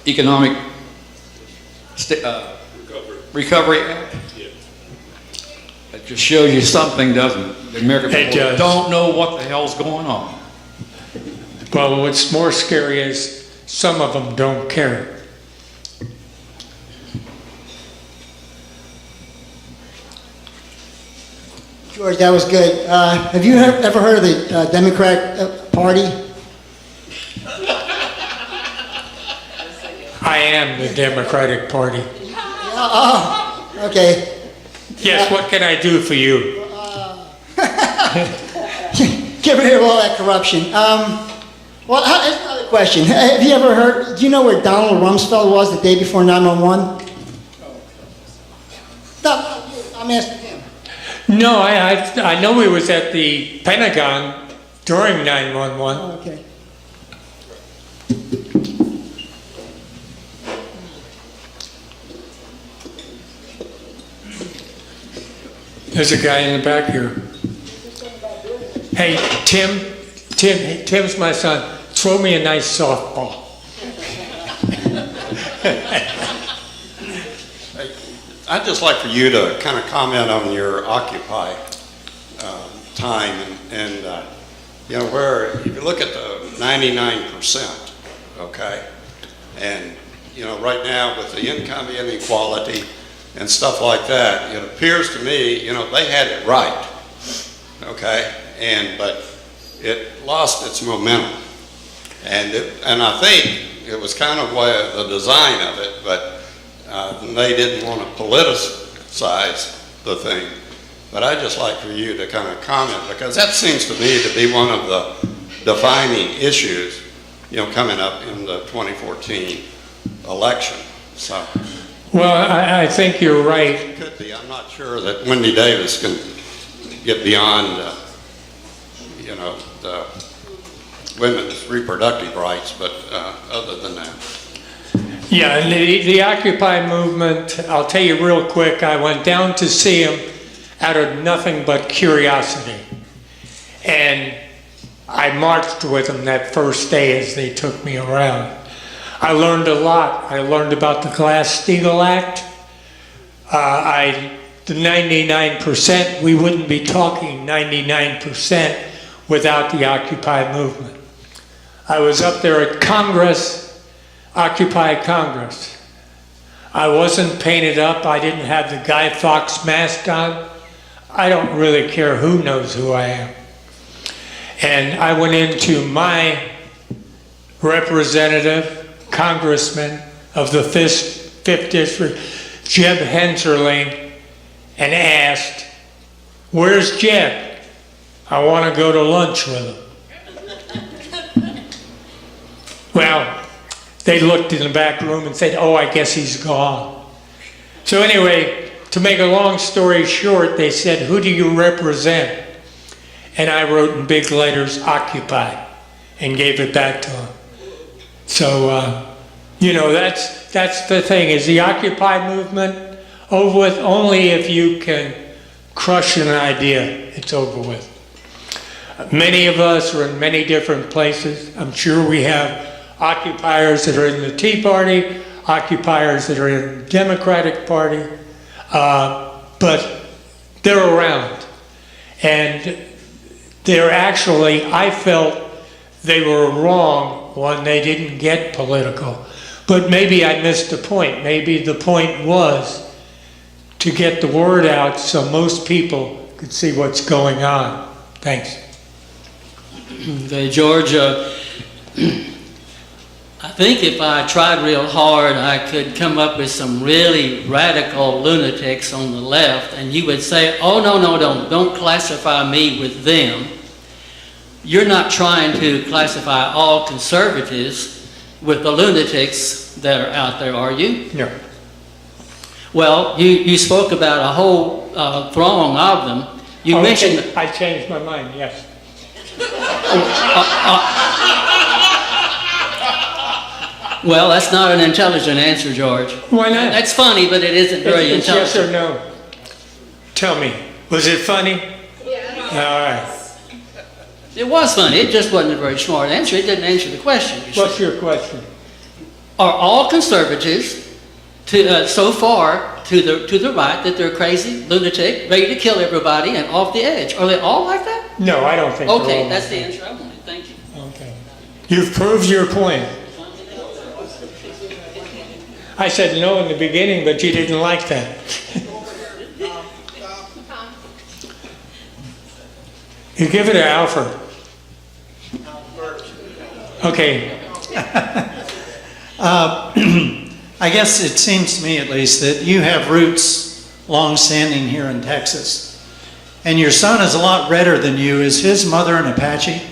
economic recovery act. It just shows you something, doesn't it? The American people don't know what the hell's going on. Well, what's more scary is some of them don't care. George, that was good. Have you ever heard of the Democrat Party? I am the Democratic Party. Oh, okay. Yes, what can I do for you? Get rid of all that corruption. Well, here's another question. Have you ever heard, do you know where Donald Rumsfeld was the day before 9/11? No, I'm asking him. No, I know he was at the Pentagon during 9/11. Oh, okay. There's a guy in the back here. Hey, Tim's my son. Throw me a nice softball. I'd just like for you to kind of comment on your Occupy time and you know, where if you look at the 99%, okay, and you know, right now with the income inequality and stuff like that, it appears to me, you know, they had it right, okay, but it lost its momentum, and I think it was kind of the design of it, but they didn't want to politicize the thing. But I'd just like for you to kind of comment, because that seems to me to be one of the defining issues, you know, coming up in the 2014 election. So, well, I think you're right. it could be. I'm not sure that Wendy Davis can get beyond, you know, the women's reproductive rights, but other than that. Yeah, and the Occupy movement, I'll tell you real quick, I went down to see him out of nothing but curiosity. And I marched with them that first day as they took me around. I learned a lot. I learned about the Glass-Steagall Act. The 99%, we wouldn't be talking 99% without the Occupy movement. I was up there at Congress, Occupy Congress. I wasn't painted up. I didn't have the Guy Fawkes mask on. I don't really care who knows who I am. And I went into my representative, congressman of the 5th District, Jeb Hensarling, and asked, "Where's Jeb? I want to go to lunch with him." Well, they looked in the back room and said, "Oh, I guess he's gone." So anyway, to make a long story short, they said, "Who do you represent?" And I wrote in big letters, "Occupy," and gave it back to him. So, you know, that's the thing, is the Occupy movement over with only if you can crush an idea, it's over with. Many of us are in many different places. I'm sure we have occupiers that are in the Tea Party, occupiers that are in the Democratic Party, but they're around. And they're actually, I felt they were wrong when they didn't get political. But maybe I missed the point. Maybe the point was to get the word out so most people could see what's going on. Thanks. Okay, George, I think if I tried real hard, I could come up with some really radical lunatics on the left, and you would say, "Oh, no, don't classify me with them." You're not trying to classify all conservatives with the lunatics that are out there, are you? No. Well, you spoke about a whole throng of them. You mentioned... I changed my mind, yes. Well, that's not an intelligent answer, George. Why not? That's funny, but it isn't very It's intelligent. yes or no. Tell me, was it funny? Yeah. All right. It was funny. It just wasn't a very smart answer. It didn't answer the question. What's your question? Are all conservatives so far to the right that they're crazy, lunatic, ready to kill everybody, and off the edge? Are they all like that? No, I don't think they're Okay, all that's like the answer I wanted. Thank you. that. Okay. You've proved your point. I said no in the beginning, but you didn't like that. You give it to Alfred. Okay. I guess it seems to me, at least, that you have roots long-standing here in Texas. And your son is a lot redder than you. Is his mother an Apache?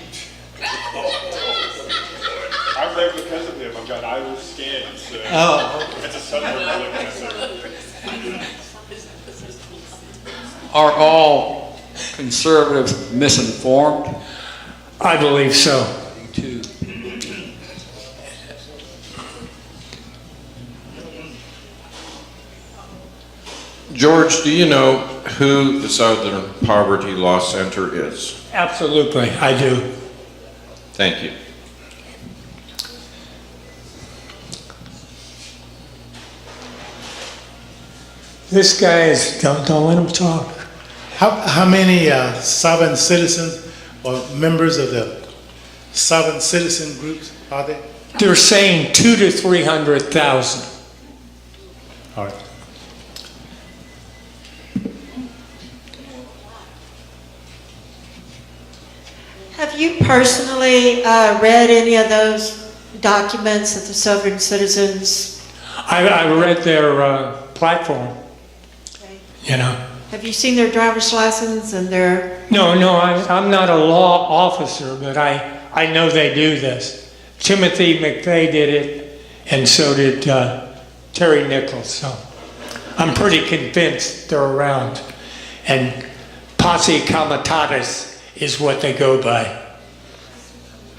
I'm red because of him. I've got Irish skin, so it's a southern delicacy. Are all conservatives misinformed? I believe so. Too. George, do you know who the Southern Poverty Law Center is? Absolutely, I do. Thank you. This guy is, don't let him talk. How many sovereign citizens or members of the sovereign citizen groups are there? They're saying 200,000 to 300,000. All right. Have you personally read any of those documents of the sovereign citizens? I read their platform, Okay. you know. Have you seen their driver's license and their... No, I'm not a law officer, but I know they do this. Timothy McVeigh did it, and so did Terry Nichols. So I'm pretty convinced they're around. And posse comitatus is what they go by.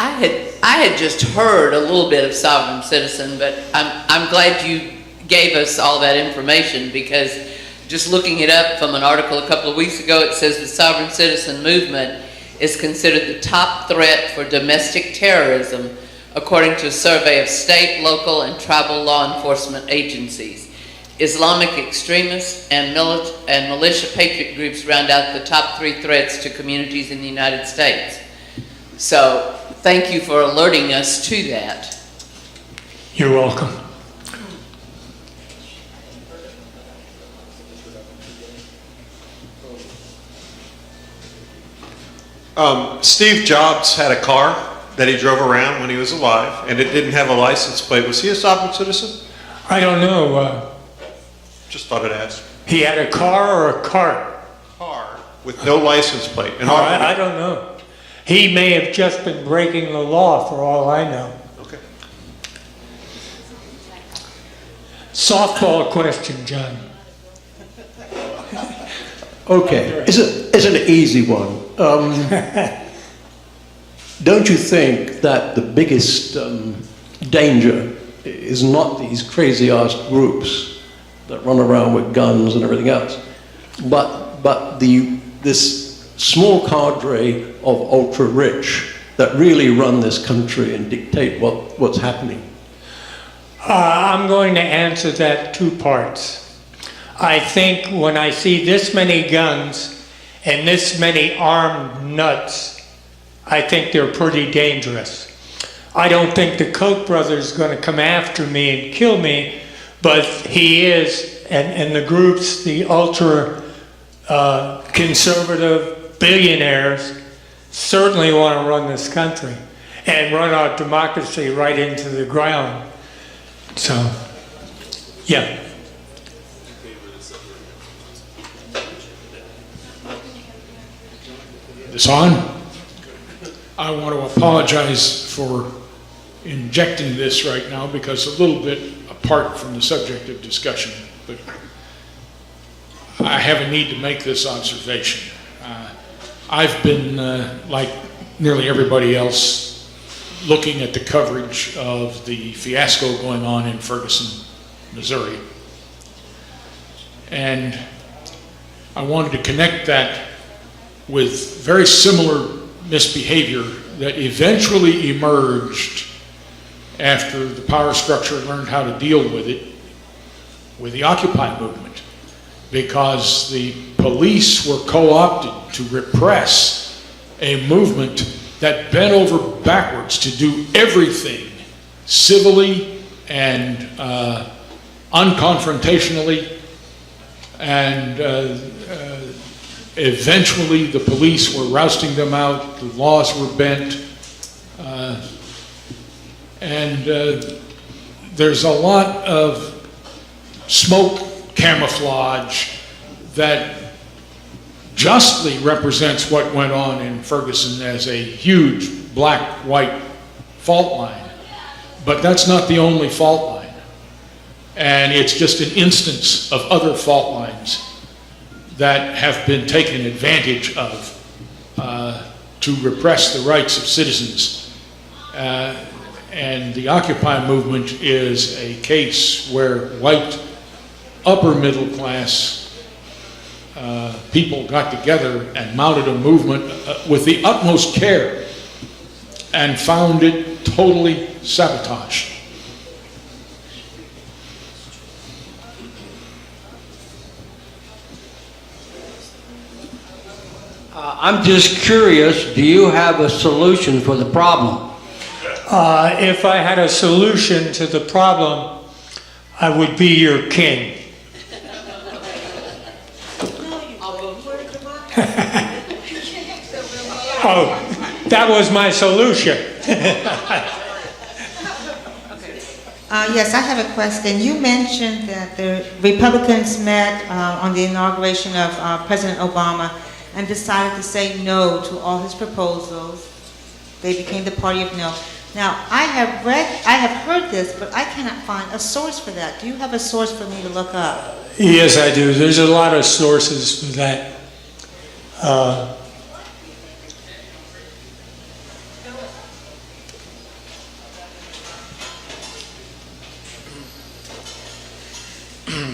I had just heard a little bit of sovereign citizen, but I'm glad you gave us all that information, because just looking it up from an article a couple of weeks ago, it says the sovereign citizen movement is considered the top threat for domestic terrorism, according to a survey of state, local, and tribal law enforcement agencies. Islamic extremists and militia patriot groups round out the top 3 threats to communities in the United States. So, thank you for alerting us to that. You're welcome. Steve Jobs had a car that he drove around when he was alive, and it didn't have a license plate. Was he a sovereign citizen? I don't know. Just thought I'd ask. He had a car or a cart? Car with no license plate. And I don't know. He may have just been breaking the law for all I know. Okay. Softball question, John. Okay, it's an easy one. Don't you think that the biggest danger is not these crazy-ass groups that run around with guns and everything else, but this small cadre of ultra-rich that really run this country and dictate what's happening? I'm going to answer that 2 parts. I think when I see this many guns and this many armed nuts, I think they're pretty dangerous. I don't think the Koch brother's going to come after me and kill me, but he is, and the groups, the ultra conservative billionaires, certainly want to run this country and run our democracy right into the ground. So, yeah. This on? I want to apologize for injecting this right now because a little bit apart from the subject of discussion, but I have a need to make this observation. I've been, like nearly everybody else, looking at the coverage of the fiasco going on in Ferguson, Missouri. And I wanted to connect that with very similar misbehavior that eventually emerged after the power structure learned how to deal with it, with the Occupy movement, because the police were co-opted to repress a movement that bent over backwards to do everything civilly and unconfrontationally, and eventually the police were rousting them out, the laws were bent, and there's a lot of smoke camouflage that justly represents what went on in Ferguson as a huge black-white fault line. But that's not the only fault line. And it's just an instance of other fault lines that have been taken advantage of to repress the rights of citizens. And the Occupy movement is a case where white upper middle class people got together and mounted a movement with the utmost care and found it totally sabotaged. I'm just curious, do you have a solution for the problem? If I had a solution to the problem, I would be your king. Oh, that was my solution. Yes, I have a question. You mentioned that the Republicans met on the inauguration of President Obama and decided to say no to all his proposals. They became the party of no. Now, I have heard this, but I cannot find a source for that. Do you have a source for me to look up? Yes, I do. There's a lot of sources for that.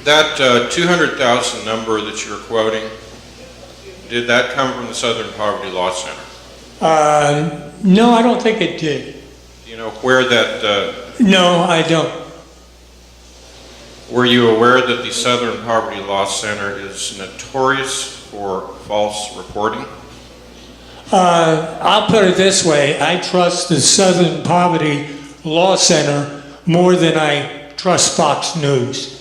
That 200,000 number that you're quoting, did that come from the Southern Poverty Law Center? No, I don't think it did. Do you know where that... No, I don't. Were you aware that the Southern Poverty Law Center is notorious for false reporting? I'll put it this way. I trust the Southern Poverty Law Center more than I trust Fox News.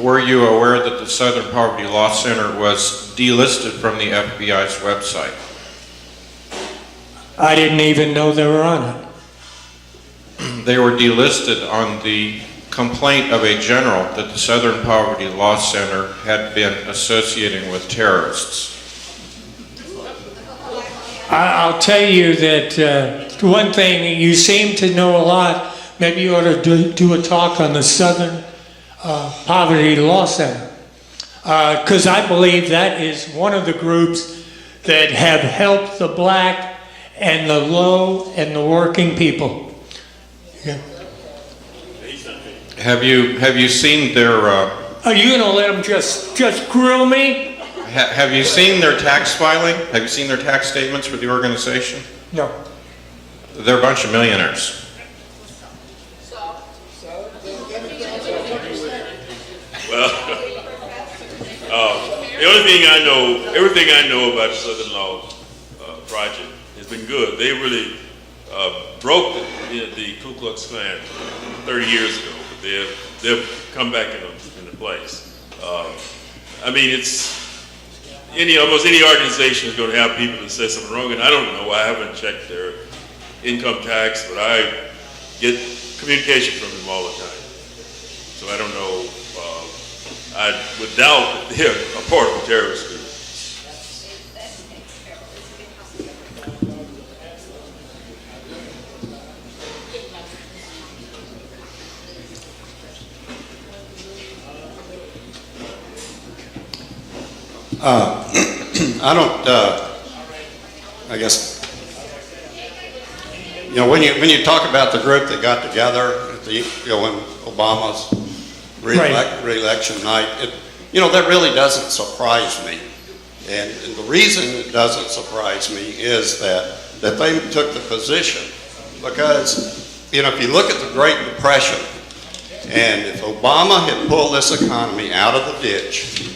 Were you aware that the Southern Poverty Law Center was delisted from the FBI's website? I didn't even know they were on it. They were delisted on the complaint of a general that the Southern Poverty Law Center had been associating with terrorists. I'll tell you that one thing, you seem to know a lot. Maybe you ought to do a talk on the Southern Poverty Law Center, because I believe that is one of the groups that have helped the black and the low and the working people. Yeah. Have you seen their? Are you going to let them just grill me? Have you seen their tax filing? Have you seen their tax statements for the organization? No. They're a bunch of millionaires. Well, the only thing I know, everything I know about the Southern Law Project has been good. They really broke the Ku Klux Klan 30 years ago, but they've come back into place. I mean, it's almost any organization is going to have people that say something wrong, and I don't know. I haven't checked their income tax, but I get communication from them all the time. So I don't know. I would doubt that they're a part of a terrorist group. I don't, I guess, when you talk about the group that got together at when Obama's re-election night, that really doesn't surprise me. And the reason it doesn't surprise me is that they took the position because, if you look at the Great Depression, and if Obama had pulled this economy out of the ditch,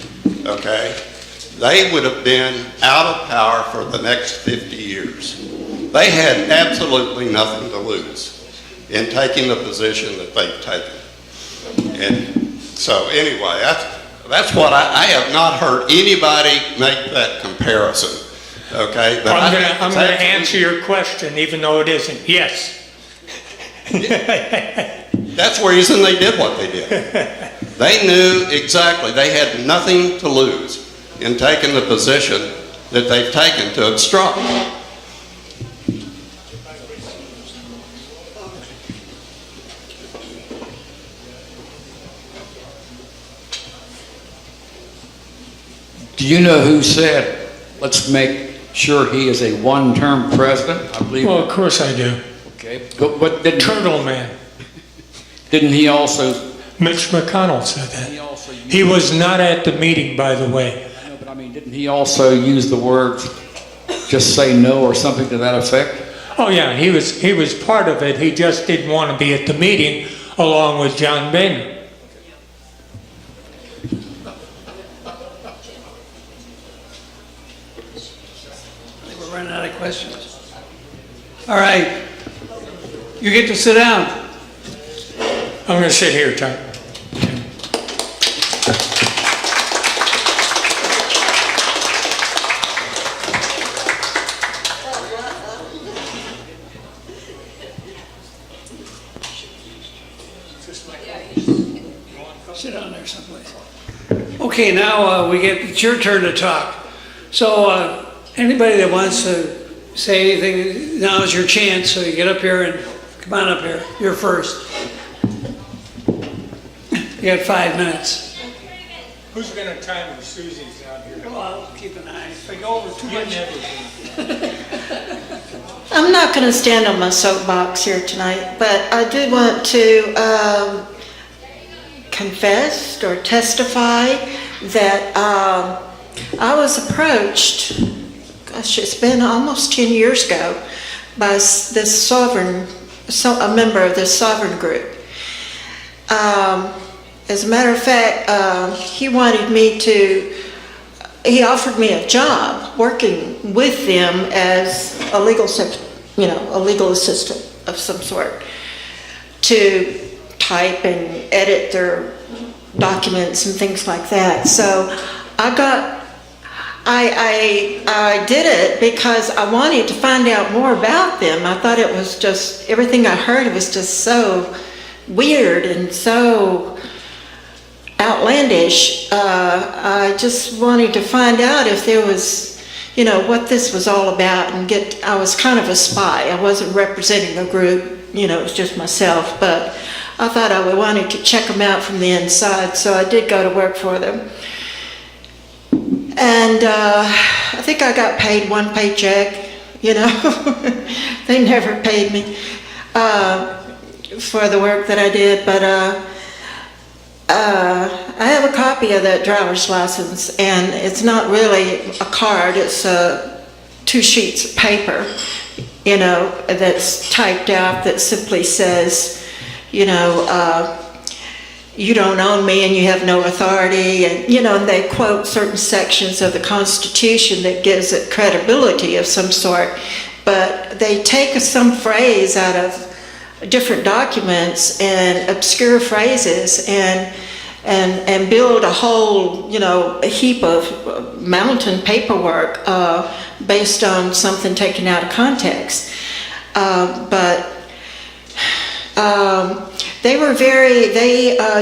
okay, they would have been out of power for the next 50 years. They had absolutely nothing to lose in taking the position that they've taken. And so anyway, that's what I have not heard anybody make that comparison. Okay, but I'm going to answer your question, even though it isn't. Yes. That's the reason they did what they did. They knew exactly they had nothing to lose in taking the position that they've taken to obstruct. Do you know who said, let's make sure he is a one-term president? I believe. Well, of course I do. Okay. But didn't Turtle Man. Didn't he also? Mitch McConnell said that. He also He was not at the meeting, by the way. I know, but I mean, didn't he also use the word, just say no or something to that effect? Oh yeah, he was part of it. He just didn't want to be at the meeting along with John Boehner. I think we're running out of questions. All right. You get to sit down. I'm going to sit here, Tom. Sit down there someplace. Okay, now it's your turn to talk. So anybody that wants to say anything, now is your chance. So you get up here and come on up here. You're first. You got 5 minutes. Who's going to time with Susie's out here? Well, I'll keep an eye. If I go over too much. I'm not going to stand on my soapbox here tonight, but I did want to confess or testify that I was approached, gosh, it's been almost 10 years ago, by this a member of this sovereign group. As a matter of fact, he offered me a job working with them as a legal assistant of some sort to type and edit their documents and things like that. So I did it because I wanted to find out more about them. I thought it was just, everything I heard was just so weird and so outlandish. I just wanted to find out if there was, what this was all about, and I was kind of a spy. I wasn't representing a group, it was just myself, but I thought I wanted to check them out from the inside, so I did go to work for them. And I think I got paid one paycheck, They never paid me for the work that I did, but I have a copy of that driver's license, and it's not really a card, it's 2 sheets of paper, that's typed out that simply says, you don't own me and you have no authority, and and they quote certain sections of the Constitution that gives it credibility of some sort, but they take some phrase out of different documents and obscure phrases and build a whole a heap of mountain paperwork based on something taken out of context, but they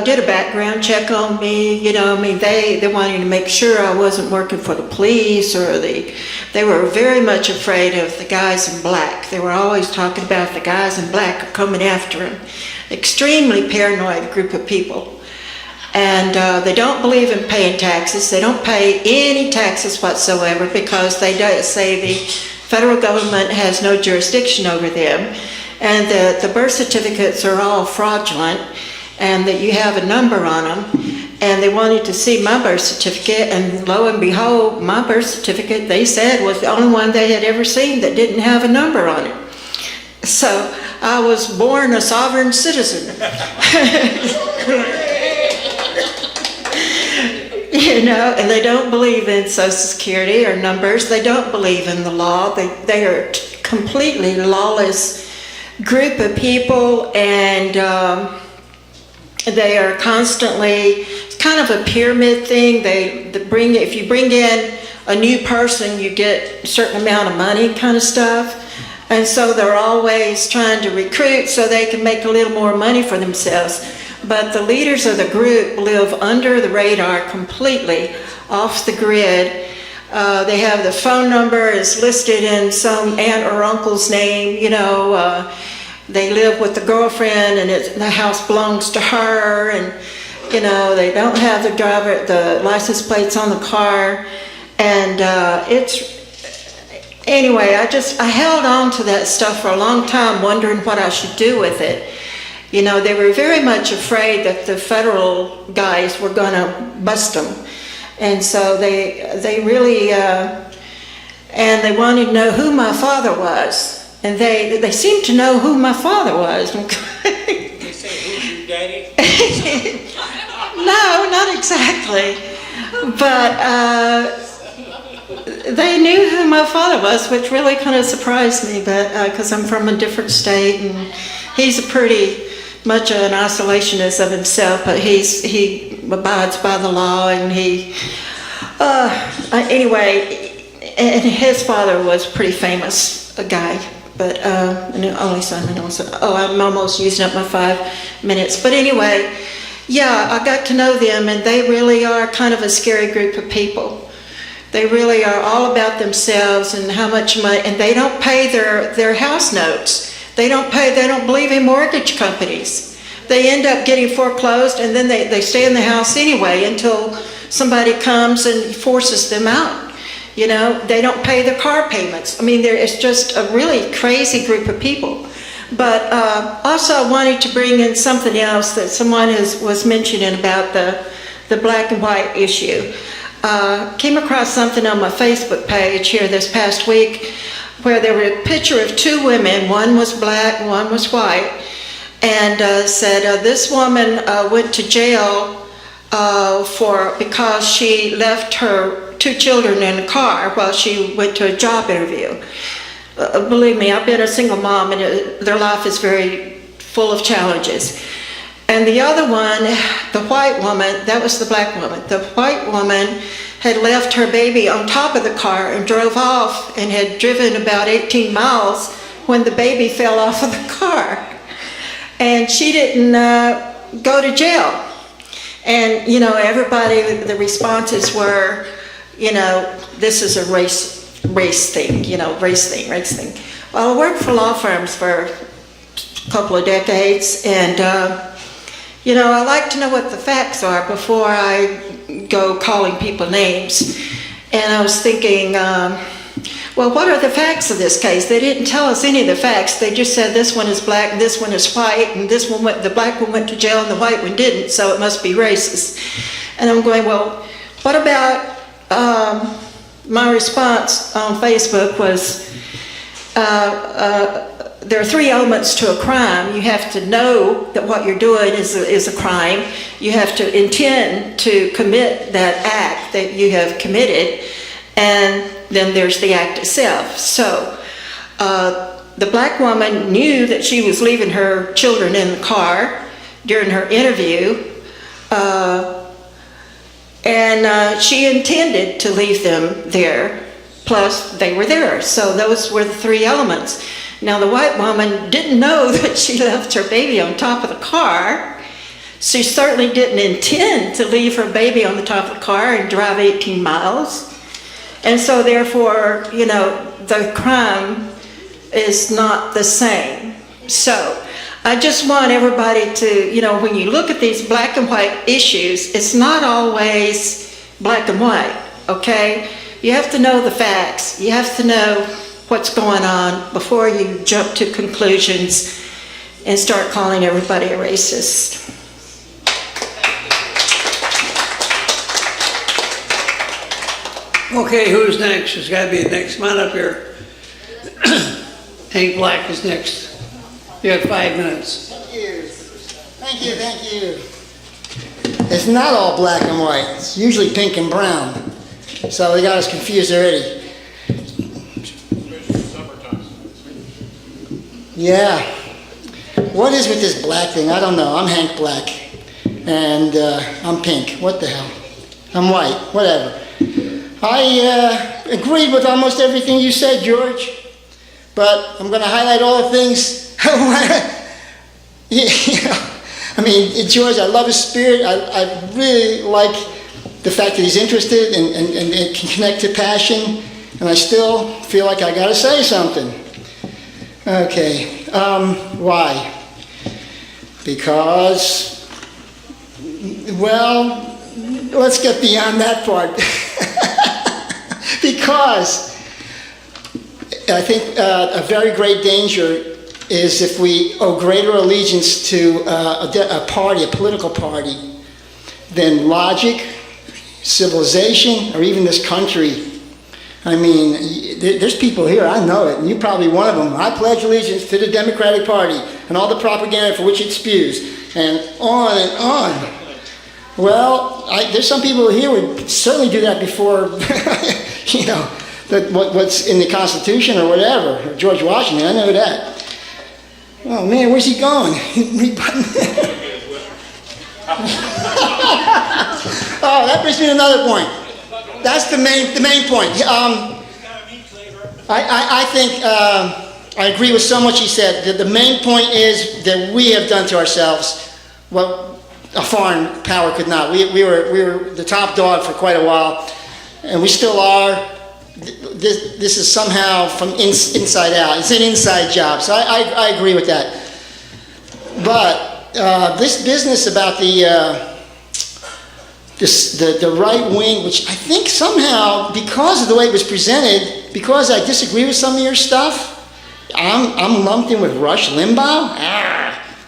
did a background check on me, they wanted to make sure I wasn't working for the police, or they were very much afraid of the guys in black. They were always talking about the guys in black are coming after them. Extremely paranoid group of people. And they don't believe in paying taxes. They don't pay any taxes whatsoever because they say the federal government has no jurisdiction over them, and that the birth certificates are all fraudulent, and that you have a number on them. And they wanted to see my birth certificate, and lo and behold, my birth certificate, they said, was the only one they had ever seen that didn't have a number on it. So I was born a sovereign citizen. And they don't believe in Social Security or numbers. They don't believe in the law. They are a completely lawless group of people, and they are constantly, it's kind of a pyramid thing. If you bring in a new person, you get a certain amount of money kind of stuff. And so they're always trying to recruit so they can make a little more money for themselves. But the leaders of the group live under the radar, completely off the grid. They have the phone number is listed in some aunt or uncle's name, they live with the girlfriend and the house belongs to her, and they don't have the license plates on the car. And anyway, I held on to that stuff for a long time, wondering what I should do with it. You know, they were very much afraid that the federal guys were going to bust them. And so they really, and they wanted to know who my father was. And they seemed to know who my father was. They say, who's your daddy? No, not exactly. But they knew who my father was, which really kind of surprised me, but because I'm from a different state, and he's a pretty much an isolationist of himself, but he abides by the law, and he anyway, and his father was pretty famous, a guy, but an only son, and also, I'm almost using up my 5 minutes, but anyway, yeah, I got to know them, and they really are kind of a scary group of people. They really are all about themselves and how much money, and they don't pay their house notes. They don't believe in mortgage companies. They end up getting foreclosed, and then they stay in the house anyway until somebody comes and forces them out. You know, they don't pay their car payments. I mean, it's just a really crazy group of people. But also I wanted to bring in something else that someone was mentioning about the black and white issue. Came across something on my Facebook page here this past week where there was a picture of 2 women. One was black, one was white, and said this woman went to jail because she left her 2 children in the car while she went to a job interview. Believe me, I've been a single mom, and their life is very full of challenges. And the other one, the white woman, that was the black woman. The white woman had left her baby on top of the car and drove off and had driven about 18 miles when the baby fell off of the car. And she didn't go to jail. And, you know, everybody, the responses were, you know, this is a race thing, you know, race thing. Well, I worked for law firms for a couple of decades, and you know, I like to know what the facts are before I go calling people names. And I was thinking, well, what are the facts of this case? They didn't tell us any of the facts. They just said this one is black, this one is white, and this one the black one went to jail and the white one didn't, so it must be racist. And I'm going, well, what about my response on Facebook was, there are 3 elements to a crime. You have to know that what you're doing is a crime. You have to intend to commit that act that you have committed, and then there's the act itself. So the black woman knew that she was leaving her children in the car during her interview, and she intended to leave them there, plus they were there. So those were the 3 elements. Now, the white woman didn't know that she left her baby on top of the car. She certainly didn't intend to leave her baby on the top of the car and drive 18 miles. And so, therefore, you know, the crime is not the same. So, I just want everybody to, you know, when you look at these black and white issues, it's not always black and white, okay? You have to know the facts. You have to know what's going on before you jump to conclusions and start calling everybody a racist. Okay, who's next? There's got to be a next. Come on up here. Hank Black is next. You have 5 minutes. Thank you. It's not all black and white. It's usually pink and brown. So they got us confused already. Yeah. What is with this black thing? I don't know. I'm Hank Black. And I'm pink. What the hell? I'm white. Whatever. I agreed with almost everything you said, George. But I'm going to highlight all the things. I mean, George, I love his spirit. I really like the fact that he's interested and can connect to passion. And I still feel like I got to say something. Okay, why? Because, well, let's get beyond that part. Because I think a very great danger is if we owe greater allegiance to a party, a political party, than logic, civilization, or even this country. I mean, there's people here, I know it, and you're probably one of them. I pledge allegiance to the Democratic Party and all the propaganda for which it spews, and on and on. Well, there's some people here who would certainly do that before, you know, what's in the Constitution or whatever, or George Washington, I know that. Oh man, where's he going? Oh, that brings me to another point. That's the main point. I think I agree with so much he said. That the main point is that we have done to ourselves what a foreign power could not. We were the top dog for quite a while, and we still are. This is somehow from inside out. It's an inside job, so I agree with that. But this business about the right wing, which I think somehow, because of the way it was presented, because I disagree with some of your stuff, I'm lumped in with Rush Limbaugh.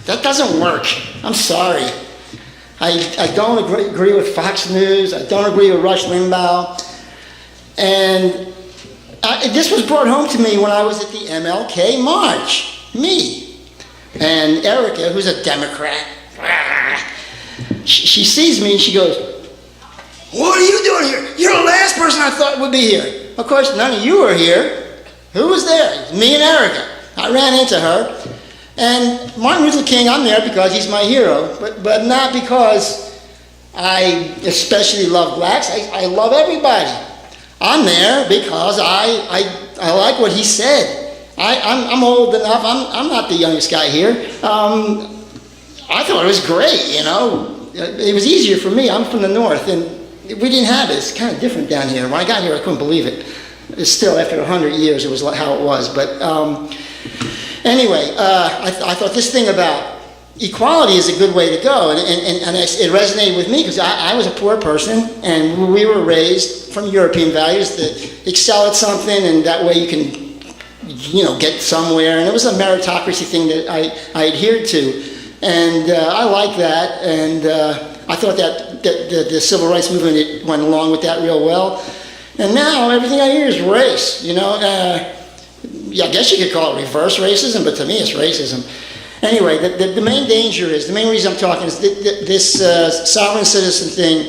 That doesn't work. I'm sorry. I don't agree with Fox News. I don't agree with Rush Limbaugh. And this was brought home to me when I was at the MLK March. Me. And Erica, who's a Democrat, she sees me and she goes, "What are you doing here? You're the last person I thought would be here." Of course, none of you were here. Who was there? It was me and Erica. I ran into her. And Martin Luther King, I'm there because he's my hero, but not because I especially love blacks. I love everybody. I'm there because I like what he said. I'm old enough. I'm not the youngest guy here. I thought it was great, you know. It was easier for me. I'm from the north, and we didn't have it. It's kind of different down here. When I got here, I couldn't believe it. It's still, after 100 years, it was how it was. But anyway, I thought this thing about equality is a good way to go, and it resonated with me because I was a poor person, and we were raised from European values that excel at something, and that way you can, you know, get somewhere. And it was a meritocracy thing that I adhered to, and I like that, and I thought that the civil rights movement went along with that real well. And now everything I hear is race, you know. I guess you could call it reverse racism, but to me it's racism. Anyway, the main danger is, the main reason I'm talking is this sovereign citizen thing.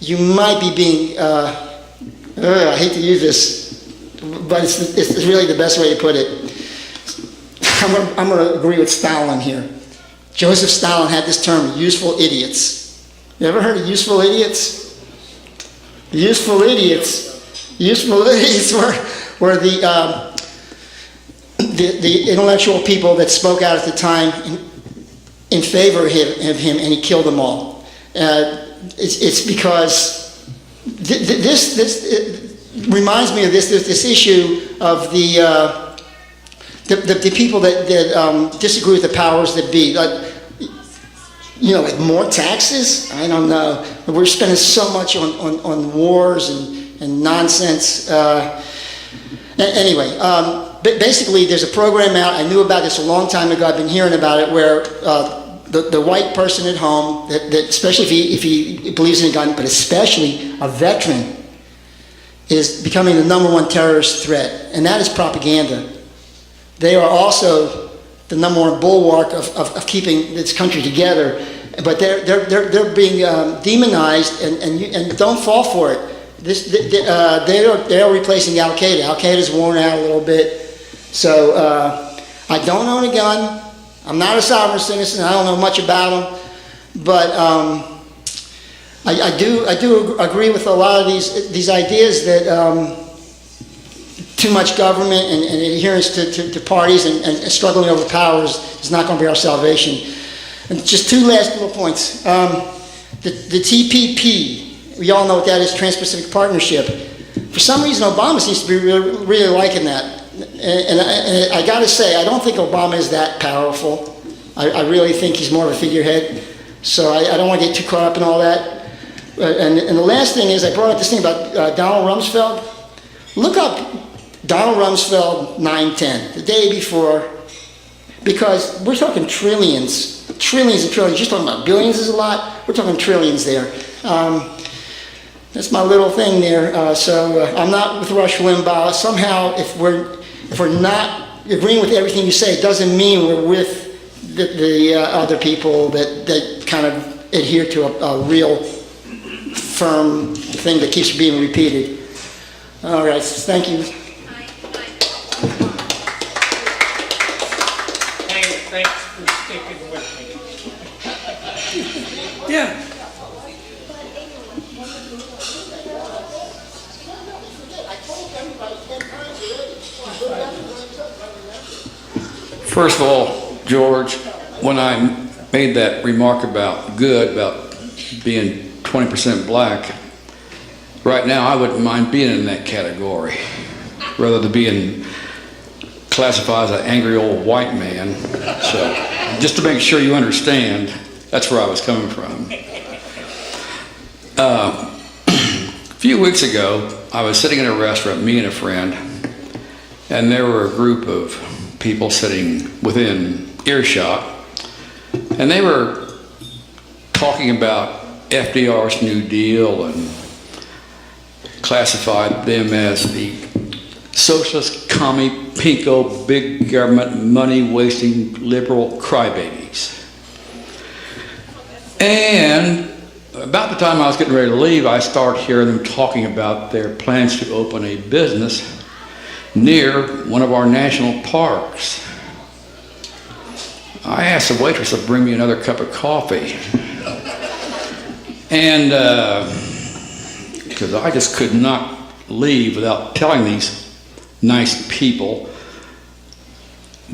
You might be being, I hate to use this, but it's really the best way to put it. I'm going to agree with Stalin here. Joseph Stalin had this term, useful idiots. You ever heard of useful idiots? Useful idiots were the intellectual people that spoke out at the time in favor of him, and he killed them all. It's because this reminds me of this issue of the people that disagree with the powers that be. You know, like more taxes? I don't know. We're spending so much on wars and nonsense. Anyway, basically there's a program out. I knew about this a long time ago. I've been hearing about it, where the white person at home, that especially if he believes in a gun, but especially a veteran, is becoming the #1 terrorist threat, and that is propaganda. They are also the #1 bulwark of keeping this country together, but they're being demonized, and don't fall for it. They're replacing Al Qaeda. Al Qaeda's worn out a little bit. So I don't own a gun. I'm not a sovereign citizen. I don't know much about them, but I do agree with a lot of these ideas that too much government and adherence to parties and struggling over powers is not going to be our salvation. And just two last little points. The TPP, we all know what that is, Trans-Pacific Partnership. For some reason, Obama seems to be really liking that. And I got to say, I don't think Obama is that powerful. I really think he's more of a figurehead. So I don't want to get too caught up in all that. And the last thing is, I brought up this thing about Donald Rumsfeld. Look up Donald Rumsfeld 9/10, the day before because we're talking trillions and trillions. You're talking about billions is a lot. We're talking trillions there. That's my little thing there. So I'm not with Rush Limbaugh. Somehow, if we're not agreeing with everything you say, it doesn't mean we're with the other people that kind of adhere to a real firm thing that keeps being repeated. All right, thank you. Thanks for sticking with me. Yeah. First of all, George, when I made that remark about being 20% black, right now I wouldn't mind being in that category rather than being classified as an angry old white man. So just to make sure you understand, that's where I was coming from. A few weeks ago, I was sitting in a restaurant, me and a friend, and there were a group of people sitting within earshot, and they were talking about FDR's New Deal and classified them as the socialist, commie, pinko, big government, money-wasting, liberal crybabies. And about the time I was getting ready to leave, I started hearing them talking about their plans to open a business near one of our national parks. I asked the waitress to bring me another cup of coffee. And because I just could not leave without telling these nice people,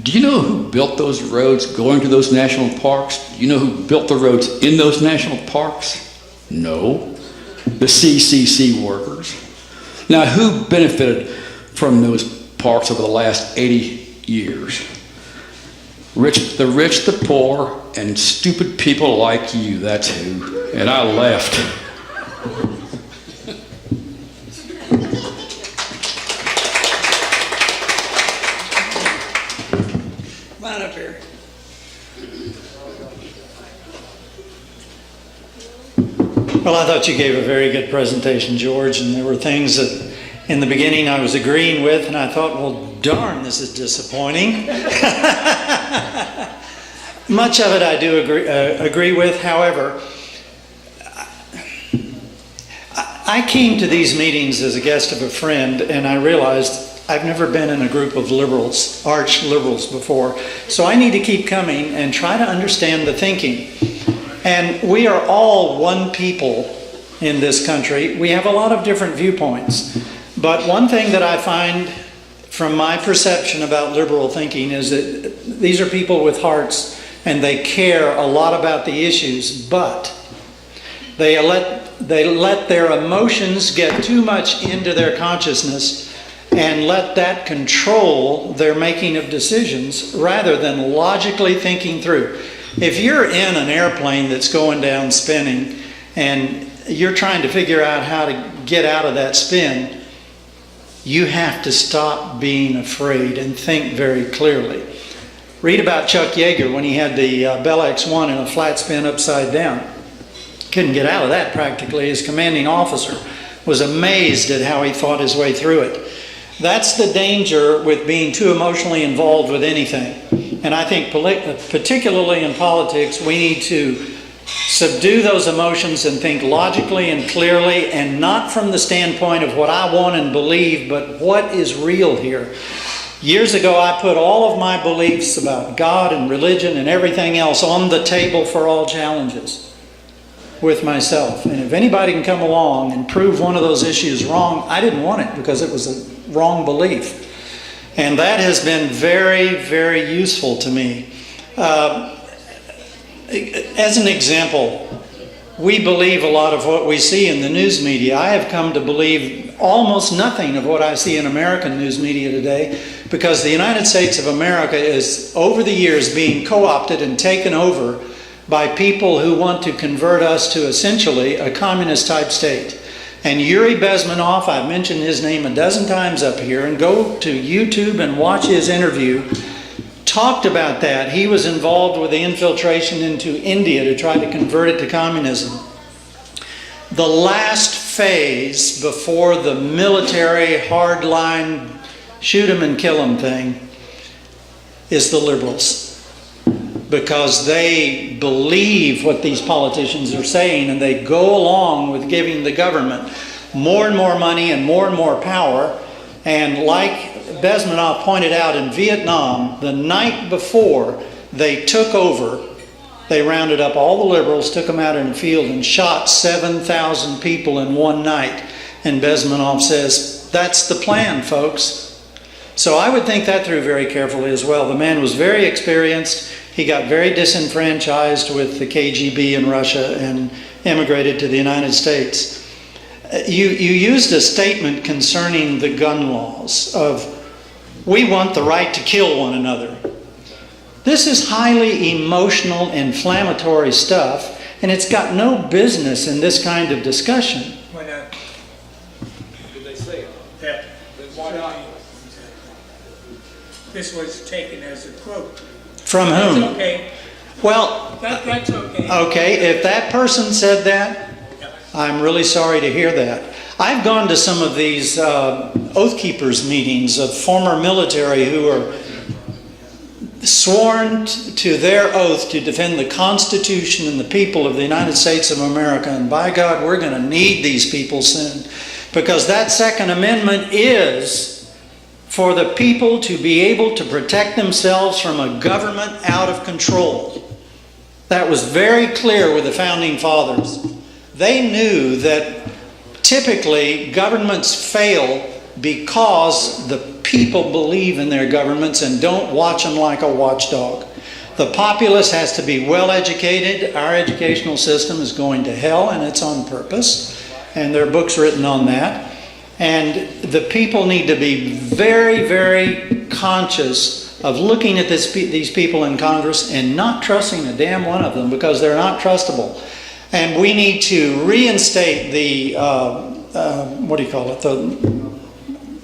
do you know who built those roads going to those national parks? Do you know who built the roads in those national parks? No. The CCC workers. Now, who benefited from those parks over the last 80 years? The rich, the poor, and stupid people like you, that's who. And I left. Come on up here. Well, I thought you gave a very good presentation, George, and there were things that in the beginning I was agreeing with, and I thought, well, darn, this is disappointing. Much of it I do agree with. However, I came to these meetings as a guest of a friend, and I realized I've never been in a group of liberals, arch liberals before, so I need to keep coming and try to understand the thinking. And we are all one people in this country. We have a lot of different viewpoints. But one thing that I find from my perception about liberal thinking is that these are people with hearts and they care a lot about the issues, but they let their emotions get too much into their consciousness and let that control their making of decisions rather than logically thinking through. If you're in an airplane that's going down spinning and you're trying to figure out how to get out of that spin, you have to stop being afraid and think very clearly. Read about Chuck Yeager when he had the Bell X-1 in a flat spin upside down. Couldn't get out of that practically. His commanding officer was amazed at how he thought his way through it. That's the danger with being too emotionally involved with anything. And I think particularly in politics, we need to subdue those emotions and think logically and clearly, and not from the standpoint of what I want and believe, but what is real here. Years ago, I put all of my beliefs about God and religion and everything else on the table for all challenges with myself. And if anybody can come along and prove one of those issues wrong, I didn't want it because it was a wrong belief. And that has been very, very useful to me. As an example, we believe a lot of what we see in the news media. I have come to believe almost nothing of what I see in American news media today because the United States of America is, over the years, being co-opted and taken over by people who want to convert us to essentially a communist-type state. And Yuri Bezmenov, I've mentioned his name a dozen times up here, and go to YouTube and watch his interview, talked about that. He was involved with the infiltration into India to try to convert it to communism. The last phase before the military hardline shoot 'em and kill 'em thing is the liberals, because they believe what these politicians are saying, and they go along with giving the government more and more money and more power. And like Besmanoff pointed out, in Vietnam, the night before they took over, they rounded up all the liberals, took them out in the field, and shot 7,000 people in one night. And Besmanoff says, that's the plan, folks. So I would think that through very carefully as well. The man was very experienced. He got very disenfranchised with the KGB in Russia and emigrated to the United States. You used a statement concerning the gun laws of, we want the right to kill one another. This is highly emotional, inflammatory stuff, and it's got no business in this kind of discussion. Why not? Did they say that? Why not? This was taken as a quote. From whom? That's okay. Well, That's okay. okay, if that person said that, I'm really sorry to hear that. I've gone to some of these Oath Keepers meetings of former military who are sworn to their oath to defend the Constitution and the people of the United States of America. And by God, we're going to need these people soon. Because that Second Amendment is for the people to be able to protect themselves from a government out of control. That was very clear with the Founding Fathers. They knew that typically governments fail because the people believe in their governments and don't watch them like a watchdog. The populace has to be well educated. Our educational system is going to hell, and it's on purpose. And there are books written on that. And the people need to be very, very conscious of looking at these people in Congress and not trusting a damn one of them, because they're not trustable. And we need to reinstate the, the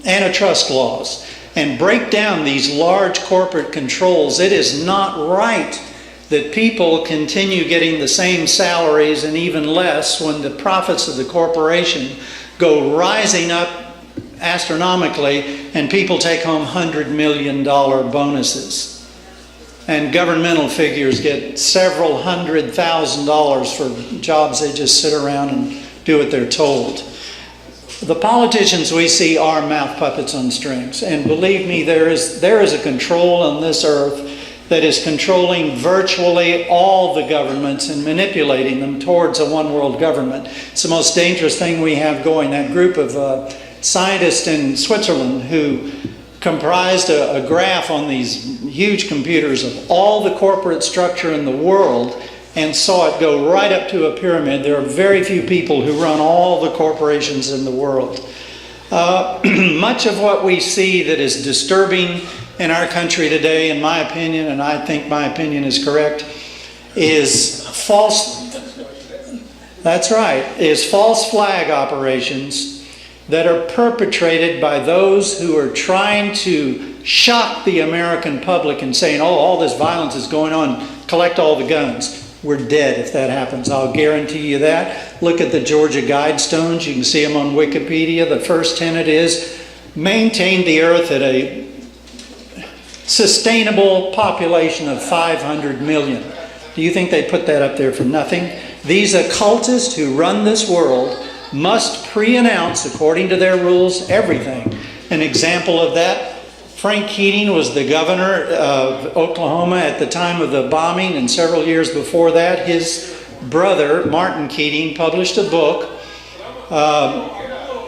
antitrust laws and break down these large corporate controls. It is not right that people continue getting the same salaries and even less when the profits of the corporation go rising up astronomically and people take home $100 million bonuses. And governmental figures get several $100,000 for jobs they just sit around and do what they're told. The politicians we see are mouth puppets on strings. And believe me, there is a control on this earth that is controlling virtually all the governments and manipulating them towards a one-world government. It's the most dangerous thing we have going. That group of scientists in Switzerland who comprised a graph on these huge computers of all the corporate structure in the world and saw it go right up to a pyramid. There are very few people who run all the corporations in the world. Much of what we see that is disturbing in our country today, in my opinion, and I think my opinion is correct, is false flag operations that are perpetrated by those who are trying to shock the American public and saying, oh, all this violence is going on, collect all the guns. We're dead if that happens. I'll guarantee you that. Look at the Georgia Guidestones. You can see them on Wikipedia. The first tenet is maintain the earth at a sustainable population of 500 million. Do you think they put that up there for nothing? These occultists who run this world must pre-announce, according to their rules, everything. An example of that, Frank Keating was the governor of Oklahoma at the time of the bombing, and several years before that, his brother, Martin Keating, published a book.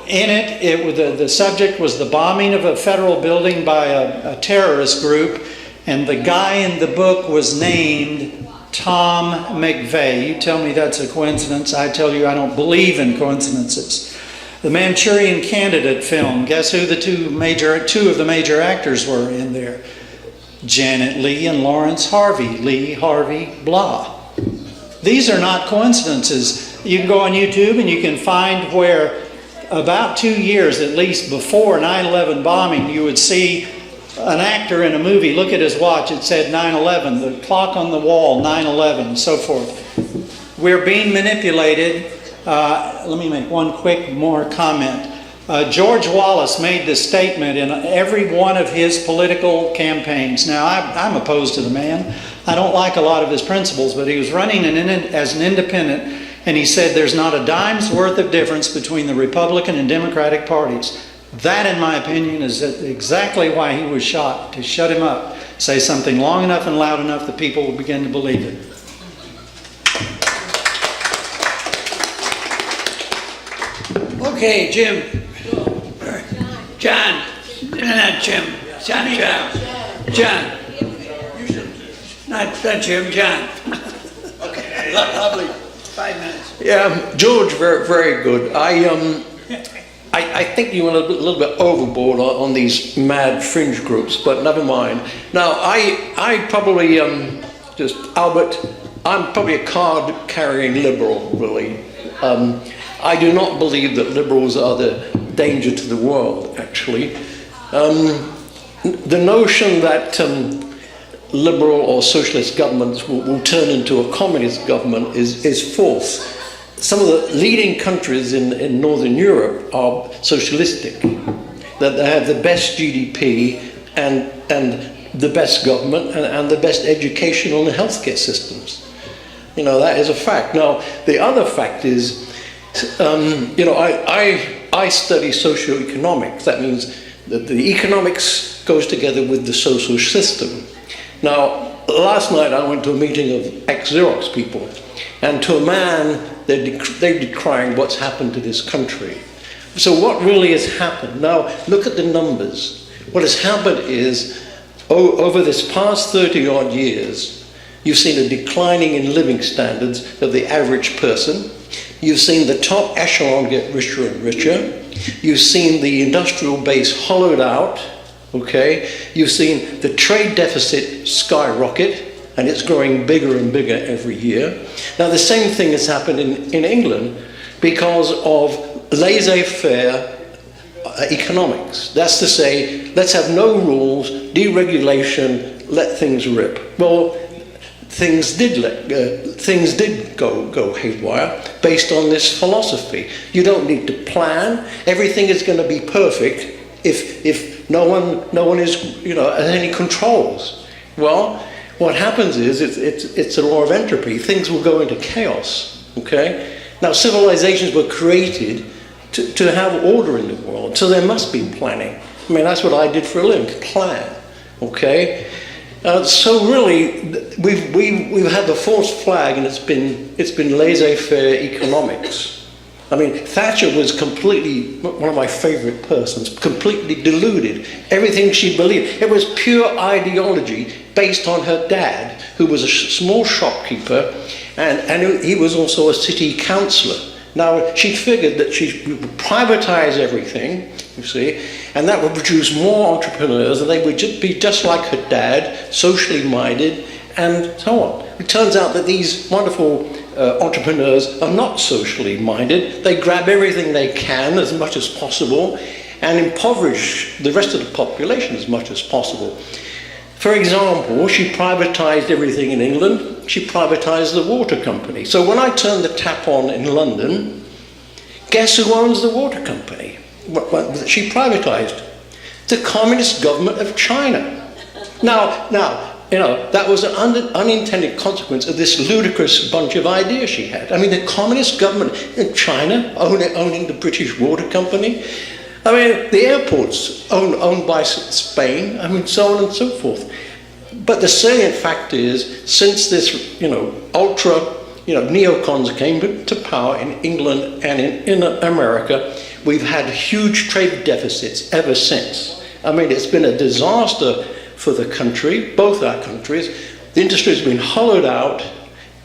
In it, the subject was the bombing of a federal building by a terrorist group, and the guy in the book was named Tom McVeigh. You tell me that's a coincidence. I tell you I don't believe in coincidences. The Manchurian Candidate film, guess who two of the major actors were in there? Janet Leigh and Lawrence Harvey. Lee, Harvey, blah. These are not coincidences. You can go on YouTube and you can find where about 2 years at least before 9/11 bombing, you would see an actor in a movie look at his watch, it said 9/11, the clock on the wall, 9/11, so forth. We're being manipulated. Let me make one quick more comment. George Wallace made this statement in every one of his political campaigns. Now, I'm opposed to the man. I don't like a lot of his principles, but he was running as an independent, and he said there's not a dime's worth of difference between the Republican and Democratic parties. That, in my opinion, is exactly why he was shot, to shut him up. Say something long enough and loud enough that people will begin to believe it. Okay, Jim. John. Not Jim. John. Not Jim, John. Okay, lovely. 5 minutes. Yeah, George, very, very good. I think you went a little bit overboard on these mad fringe groups, but never mind. Now, I probably, Albert, I'm probably a card-carrying liberal, really. I do not believe that liberals are the danger to the world, actually. The notion that liberal or socialist governments will turn into a communist government is false. Some of the leading countries in Northern Europe are socialistic. That they have the best GDP and the best government and the best educational and healthcare systems. You know, that is a fact. Now, the other fact is, I study socioeconomics. That means that the economics goes together with the social system. Now, last night I went to a meeting of ex-Xerox people, and to a man, they're decrying what's happened to this country. So what really has happened? Now, look at the numbers. What has happened is, over this past 30-odd years, you've seen a declining in living standards of the average person. You've seen the top echelon get richer and richer. You've seen the industrial base hollowed out, okay? You've seen the trade deficit skyrocket, and it's growing bigger and bigger every year. Now, the same thing has happened in England because of laissez-faire economics. That's to say, let's have no rules, deregulation, let things rip. Well, things did go haywire based on this philosophy. You don't need to plan. Everything is going to be perfect if no one is, has any controls. Well, what happens is it's a law of entropy. Things will go into chaos. Okay. Now, civilizations were created to have order in the world, so there must be planning. I mean, that's what I did for a living, plan. Okay. So really, we've had the false flag, and it's been laissez-faire economics. I mean, Thatcher was completely one of my favorite persons, completely deluded. Everything she believed, it was pure ideology based on her dad, who was a small shopkeeper, and he was also a city councillor. Now, she figured that she would privatize everything, you see, and that would produce more entrepreneurs, and they would be just like her dad, socially minded, and so on. It turns out that these wonderful entrepreneurs are not socially minded. They grab everything they can as much as possible and impoverish the rest of the population as much as possible. For example, she privatized everything in England. She privatized the water company. So when I turned the tap on in London, guess who owns the water company? What she privatized? The Communist government of China. Now, that was an unintended consequence of this ludicrous bunch of ideas she had. I mean, the Communist government in China owning the British water company. I mean, the airports owned by Spain. I mean, so on and so forth. But the salient fact is, since this, ultra, neocons came to power in England and in America, we've had huge trade deficits ever since. I mean, it's been a disaster for the country, both our countries. The industry has been hollowed out,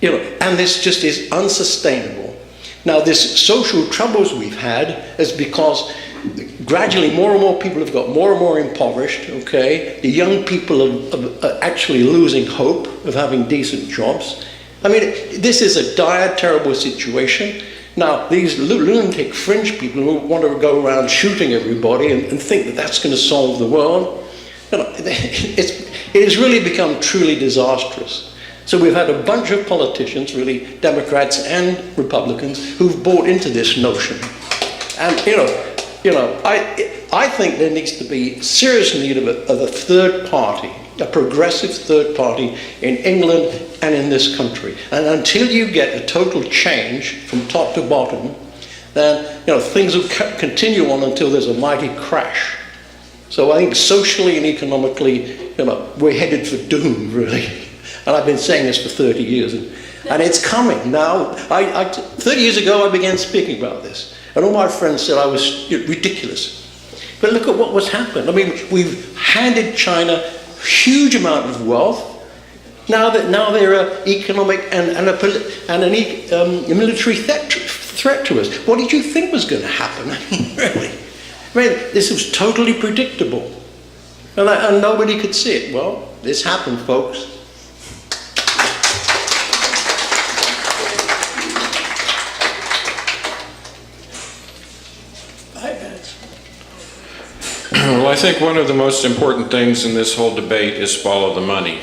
and this just is unsustainable. Now, this social troubles we've had is because gradually more and more people have got more and more impoverished, okay? The young people are actually losing hope of having decent jobs. I mean, this is a dire, terrible situation. Now, these lunatic fringe people who want to go around shooting everybody and think that that's going to solve the world, it has really become truly disastrous. So we've had a bunch of politicians, really Democrats and Republicans, who've bought into this notion. And I think there needs to be serious need of a third party, a progressive third party in England and in this country. And until you get a total change from top to bottom, then things will continue on until there's a mighty crash. So I think socially and economically, we're headed for doom, really. And I've been saying this for 30 years, and it's coming now. 30 years ago, I began speaking about this, and all my friends said I was ridiculous. But look at what's happened. I mean, we've handed China a huge amount of wealth. Now they're an economic and a military threat to us. What did you think was going to happen? I mean, really? I mean, this was totally predictable. And nobody could see it. Well, this happened, folks. Well, I think one of the most important things in this whole debate is follow the money.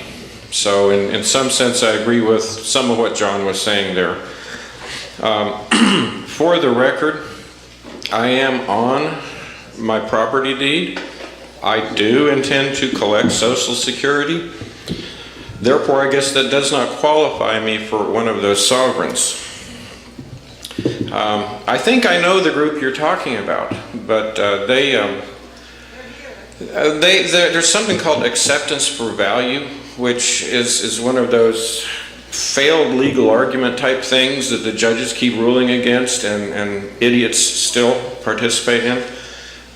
So in some sense, I agree with some of what John was saying there. For the record, I am on my property deed. I do intend to collect Social Security. Therefore, I guess that does not qualify me for one of those sovereigns. I think I know the group you're talking about, but there's something called acceptance for value, which is one of those failed legal argument type things that the judges keep ruling against and idiots still participate in.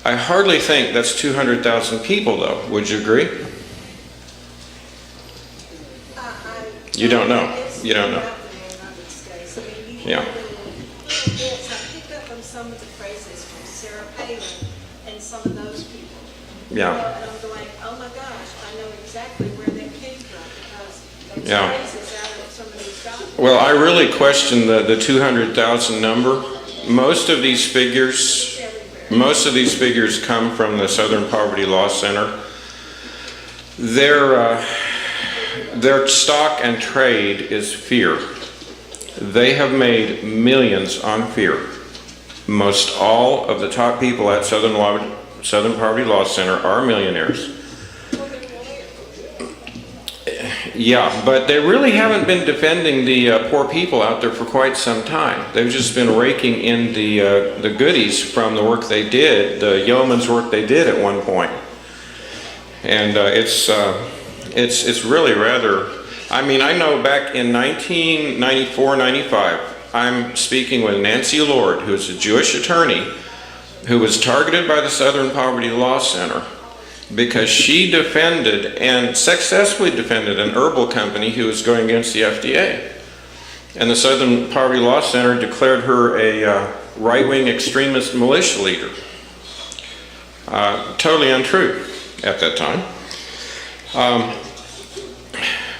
I hardly think that's 200,000 people, though. Would you agree? You don't know. You don't know. Yeah. Yes, I picked up on some of the phrases from Sarah Palin and some of those people. Yeah. And I'm going, oh my gosh, I know exactly where that came from because those Yeah. phrases out of some of these documents. Well, I really question the 200,000 number. Most of these figures come from the Southern Poverty Law Center. Their stock and trade is fear. They have made millions on fear. Most all of the top people at Southern Poverty Law Center are millionaires. Yeah, but they really haven't been defending the poor people out there for quite some time. They've just been raking in the goodies from the work they did, the yeoman's work they did at one point. And it's really rather. I mean, I know back in 1994-95, I'm speaking with Nancy Lord, who's a Jewish attorney who was targeted by the Southern Poverty Law Center because she defended and successfully defended an herbal company who was going against the FDA. And the Southern Poverty Law Center declared her a right-wing extremist militia leader. Totally untrue at that time.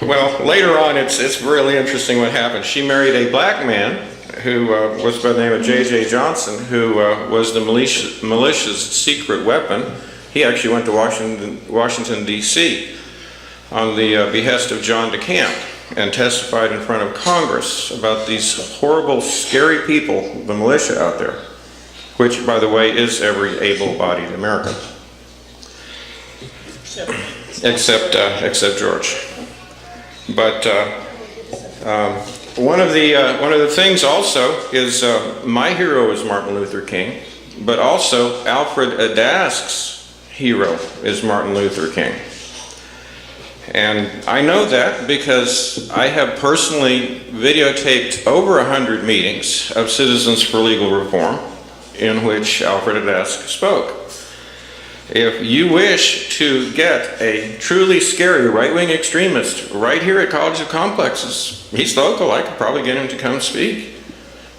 Well, later on, it's really interesting what happened. She married a black man who was by the name of J.J. Johnson, who was the militia's secret weapon. He actually went to Washington, D.C. on the behest of John DeCamp and testified in front of Congress about these horrible, scary people, the militia out there, which, by the way, is every able-bodied American. Except George. But one of the things also is my hero is Martin Luther King, but also Alfred Adask's hero is Martin Luther King. And I know that because I have personally videotaped over 100 meetings of Citizens for Legal Reform in which Alfred Adask spoke. If you wish to get a truly scary right-wing extremist right here at College of Complexes, he's local, I could probably get him to come speak.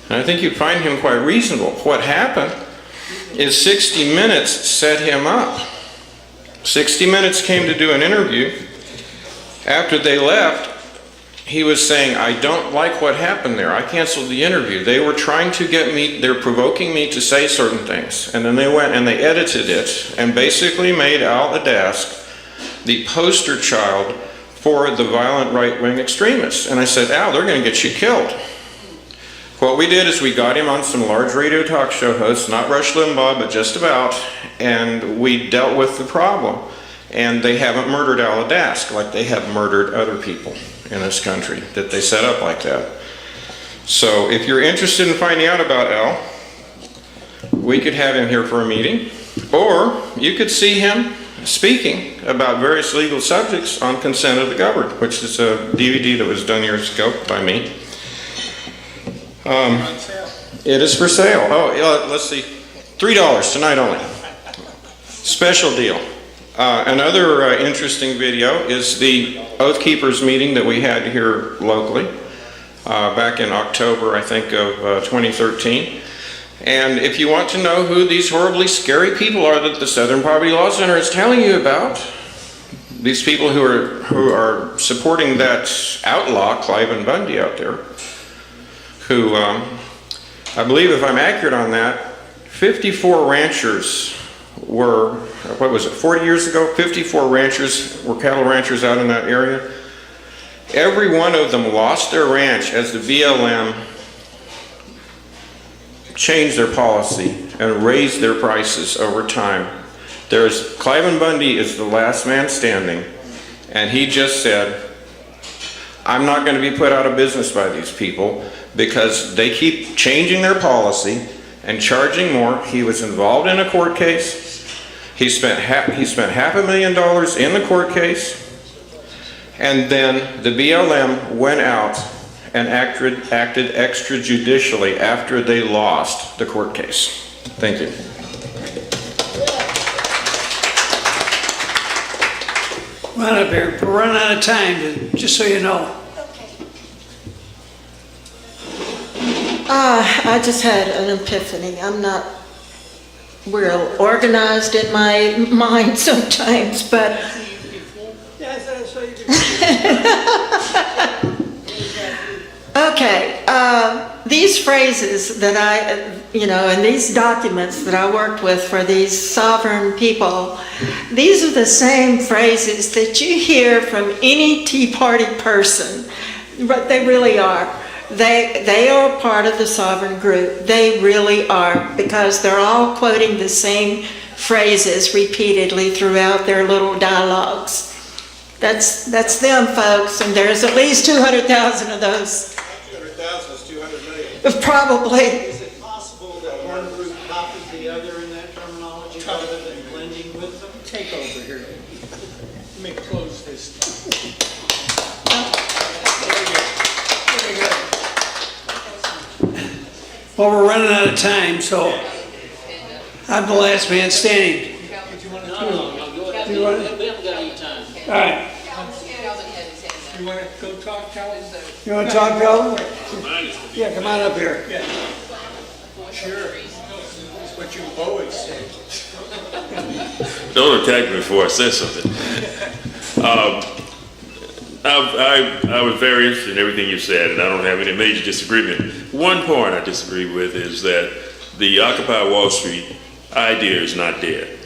And I think you'd find him quite reasonable. What happened is 60 Minutes set him up. 60 Minutes came to do an interview. After they left, he was saying, I don't like what happened there. I canceled the interview. They were trying to get me, they're provoking me to say certain things. And then they went and they edited it and basically made Al Adask the poster child for the violent right-wing extremists. And I said, Al, they're going to get you killed. What we did is we got him on some large radio talk show hosts, not Rush Limbaugh, but just about, and we dealt with the problem. And they haven't murdered Al Adask like they have murdered other people in this country that they set up like that. So if you're interested in finding out about Al, we could have him here for a meeting, or you could see him speaking about various legal subjects on Consent of the Governed, which is a DVD that was done years ago by me. It is for sale. Oh, let's see, $3 tonight only. Special deal. Another interesting video is the Oath Keepers meeting that we had here locally back in October, I think, of 2013. And if you want to know who these horribly scary people are that the Southern Poverty Law Center is telling you about, these people who are supporting that outlaw, Cliven Bundy, out there, who, I believe if I'm accurate on that, 54 ranchers were, what was it, 40 years ago? 54 ranchers were cattle ranchers out in that area. Every one of them lost their ranch as the BLM changed their policy and raised their prices over time. Cliven Bundy is the last man standing, and he just said, I'm not going to be put out of business by these people because they keep changing their policy and charging more. He was involved in a court case. He spent $500,000 in the court case, and then the BLM went out and acted extrajudicially after they lost the court case. Thank you. Run up here. We're running out of time, just so you know. I just had an epiphany. I'm not real organized in my mind sometimes, but okay, these phrases that and these documents that I worked with for these sovereign people, these are the same phrases that you hear from any Tea Party person, but they really are. They are part of the sovereign group. They really are, because they're all quoting the same phrases repeatedly throughout their little dialogues. That's them, folks, and there's at least 200,000 of those. 200,000 is 200 million. Probably. Is it possible that one group copied the other in that terminology rather than blending with them? Take over here. Let me close this. Well, we're running out of time, so I'm the last man standing. We haven't got any time. All right. You want to go talk, Calvin? You want to talk, Calvin? Yeah, come on up here. Yeah. Sure. That's what you've always said. Don't attack me before I say something. I was very interested in everything you said, and I don't have any major disagreement. One point I disagree with is that the Occupy Wall Street idea is not dead.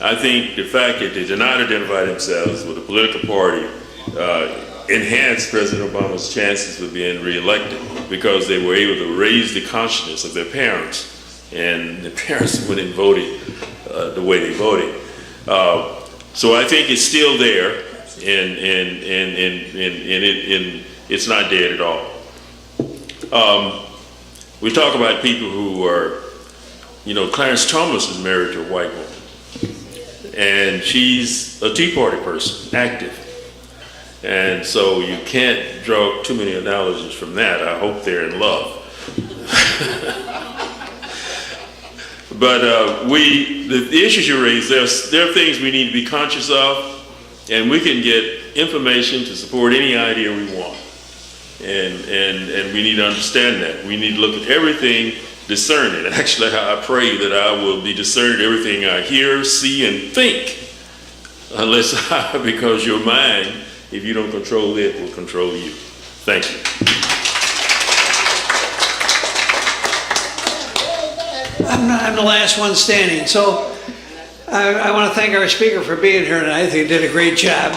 I think the fact that they did not identify themselves with a political party enhanced President Obama's chances of being reelected, because they were able to raise the consciousness of their parents, and the parents went and voted the way they voted. So I think it's still there, and it's not dead at all. We talk about people who are, Clarence Thomas is married to a white woman, and she's a Tea Party person, active. And so you can't draw too many analogies from that. I hope they're in love. But the issues you raise, there are things we need to be conscious of, and we can get information to support any idea we want. And we need to understand that. We need to look at everything, discern it. Actually, I pray that I will be discerning everything I hear, see, and think, because your mind, if you don't control it, will control you. Thank you. I'm the last one standing. So I want to thank our speaker for being here tonight. I think he did a great job.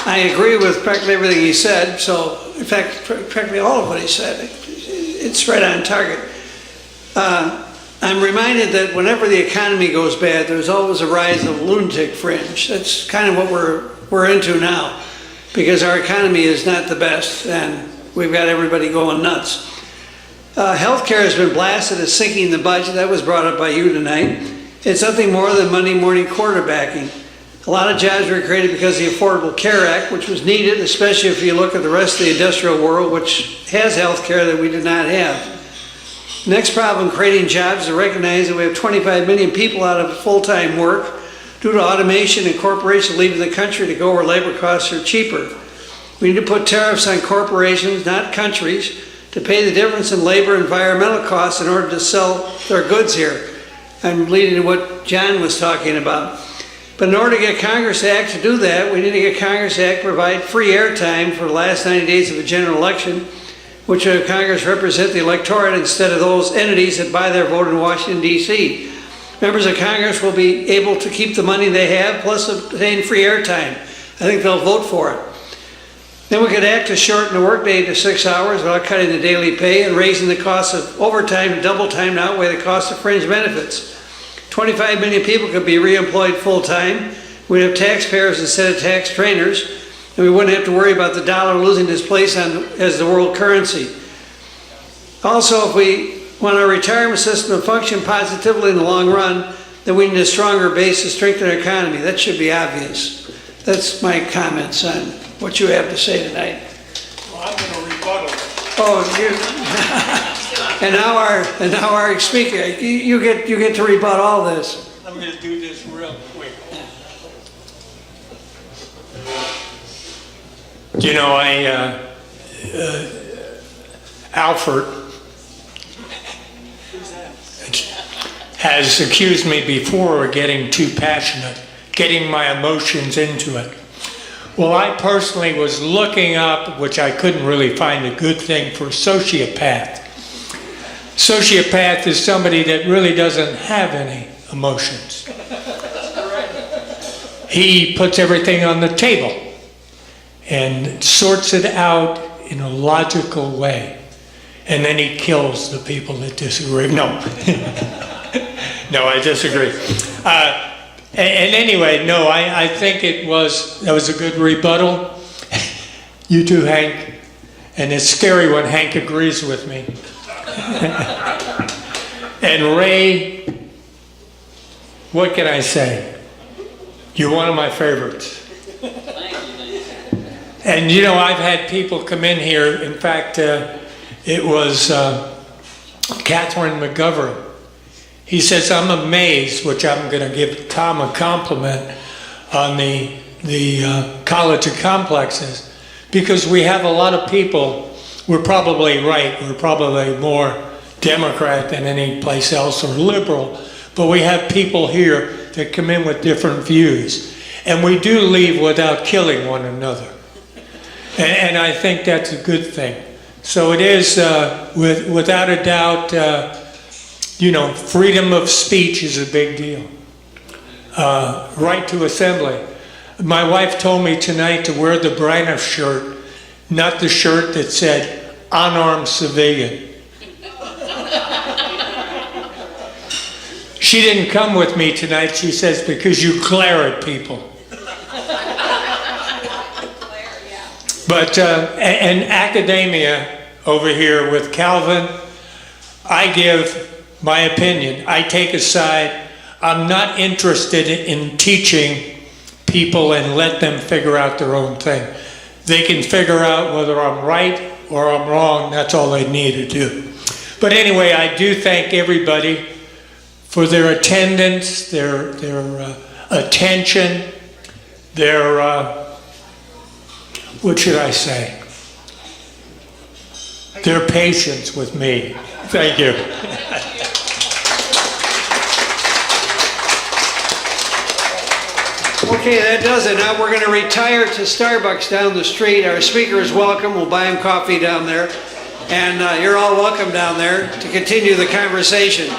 I agree with practically everything he said. So, in fact, practically all of what he said. It's right on target. I'm reminded that whenever the economy goes bad, there's always a rise of lunatic fringe. That's kind of what we're into now, because our economy is not the best, and we've got everybody going nuts. Healthcare has been blasted as sinking the budget. That was brought up by you tonight. It's nothing more than Monday morning quarterbacking. A lot of jobs were created because of the Affordable Care Act, which was needed, especially if you look at the rest of the industrial world, which has health care that we did not have. Next problem creating jobs is to recognize that we have 25 million people out of full-time work due to automation and corporations leaving the country to go where labor costs are cheaper. We need to put tariffs on corporations, not countries, to pay the difference in labor and environmental costs in order to sell their goods here. I'm leading to what John was talking about. But in order to get Congress to act to do that, we need to get Congress to act to provide free airtime for the last 90 days of a general election, which would have Congress represent the electorate instead of those entities that buy their vote in Washington, D.C. Members of Congress will be able to keep the money they have, plus obtain free airtime. I think they'll vote for it. Then we could act to shorten the workday to 6 hours without cutting the daily pay and raising the cost of overtime to double time to outweigh the cost of fringe benefits. 25 million people could be reemployed full-time. We'd have taxpayers instead of tax trainers, and we wouldn't have to worry about the dollar losing its place as the world currency. Also, if we want our retirement system to function positively in the long run, then we need a stronger base to strengthen our economy. That should be obvious. That's my comments on what you have to say tonight. Well, I'm going to rebuttal. Oh, and now our speaker, you get to rebut all this. I'm going to do this real quick. You know, Alfred has accused me before of getting too passionate, getting my emotions into it. Well, I personally was looking up, which I couldn't really find a good thing for sociopath. Sociopath is somebody that really doesn't have any emotions. He puts everything on the table and sorts it out in a logical way. And then he kills the people that disagree. No. No, I disagree. And anyway, no, I think that was a good rebuttal. You too, Hank. And it's scary when Hank agrees with me. And Ray, what can I say? You're one of my favorites. And you know, I've had people come in here. In fact, it was Catherine McGovern. He says, I'm amazed, which I'm going to give Tom a compliment on the College of Complexes, because we have a lot of people. We're probably right. We're probably more Democrat than any place else, or liberal. But we have people here that come in with different views. And we do leave without killing one another. And I think that's a good thing. So it is, without a doubt, you know, freedom of speech is a big deal. Right to assembly. My wife told me tonight to wear the Braniff shirt, not the shirt that said unarmed civilian. She didn't come with me tonight, she says, because you glare at people. But, and academia over here with Calvin, I give my opinion. I take a side. I'm not interested in teaching people and let them figure out their own thing. They can figure out whether I'm right or I'm wrong. That's all they need to do. But anyway, I do thank everybody for their attendance, their attention, their, what should I say? Their patience with me. Thank you. Okay, that does it. Now we're going to retire to Starbucks down the street. Our speaker is welcome. We'll buy him coffee down there. And you're all welcome down there to continue the conversation.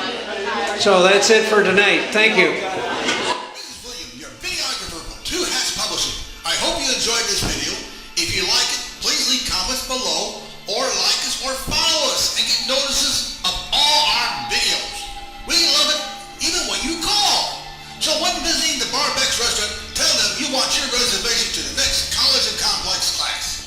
So that's it for tonight. Thank you. This is William, your videographer from Two Hats Publishing. I hope you enjoyed this video. If you like it, please leave comments below, or like us, or follow us, and get notices of all our videos. We love it, even when you call. So when visiting the Beck's restaurant, tell them you want your reservation to the next College of Complex class.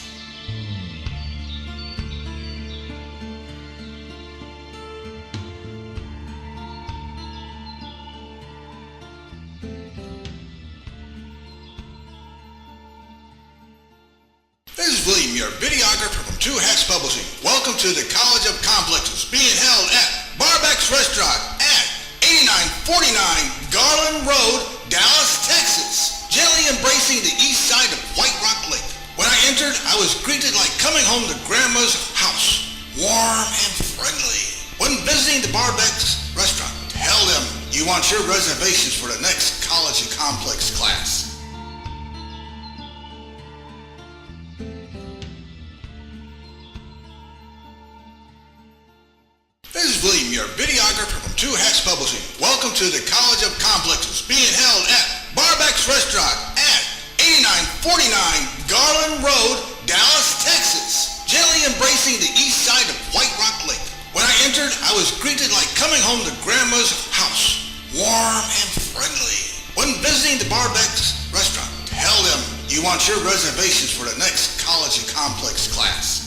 This is William, your videographer from Two Hats Publishing. Welcome to the College of Complexes, being held at Beck's Restaurant at 8949 Garland Road, Dallas, Texas. Gently embracing the east side of White Rock Lake. When I entered, I was greeted like coming home to Grandma's house, warm and friendly. When visiting the Beck's Restaurant, tell them you want your reservations for the next College of Complex class. This is William, your videographer from Two Hats Publishing. Welcome to the College of Complexes, being held at Beck's Restaurant at 8949 Garland Road, Dallas, Texas. Gently embracing the east side of White Rock Lake. When I entered, I was greeted like coming home to Grandma's house, warm and friendly. When visiting the Beck's Restaurant, tell them you want your reservations for the next College of Complex class.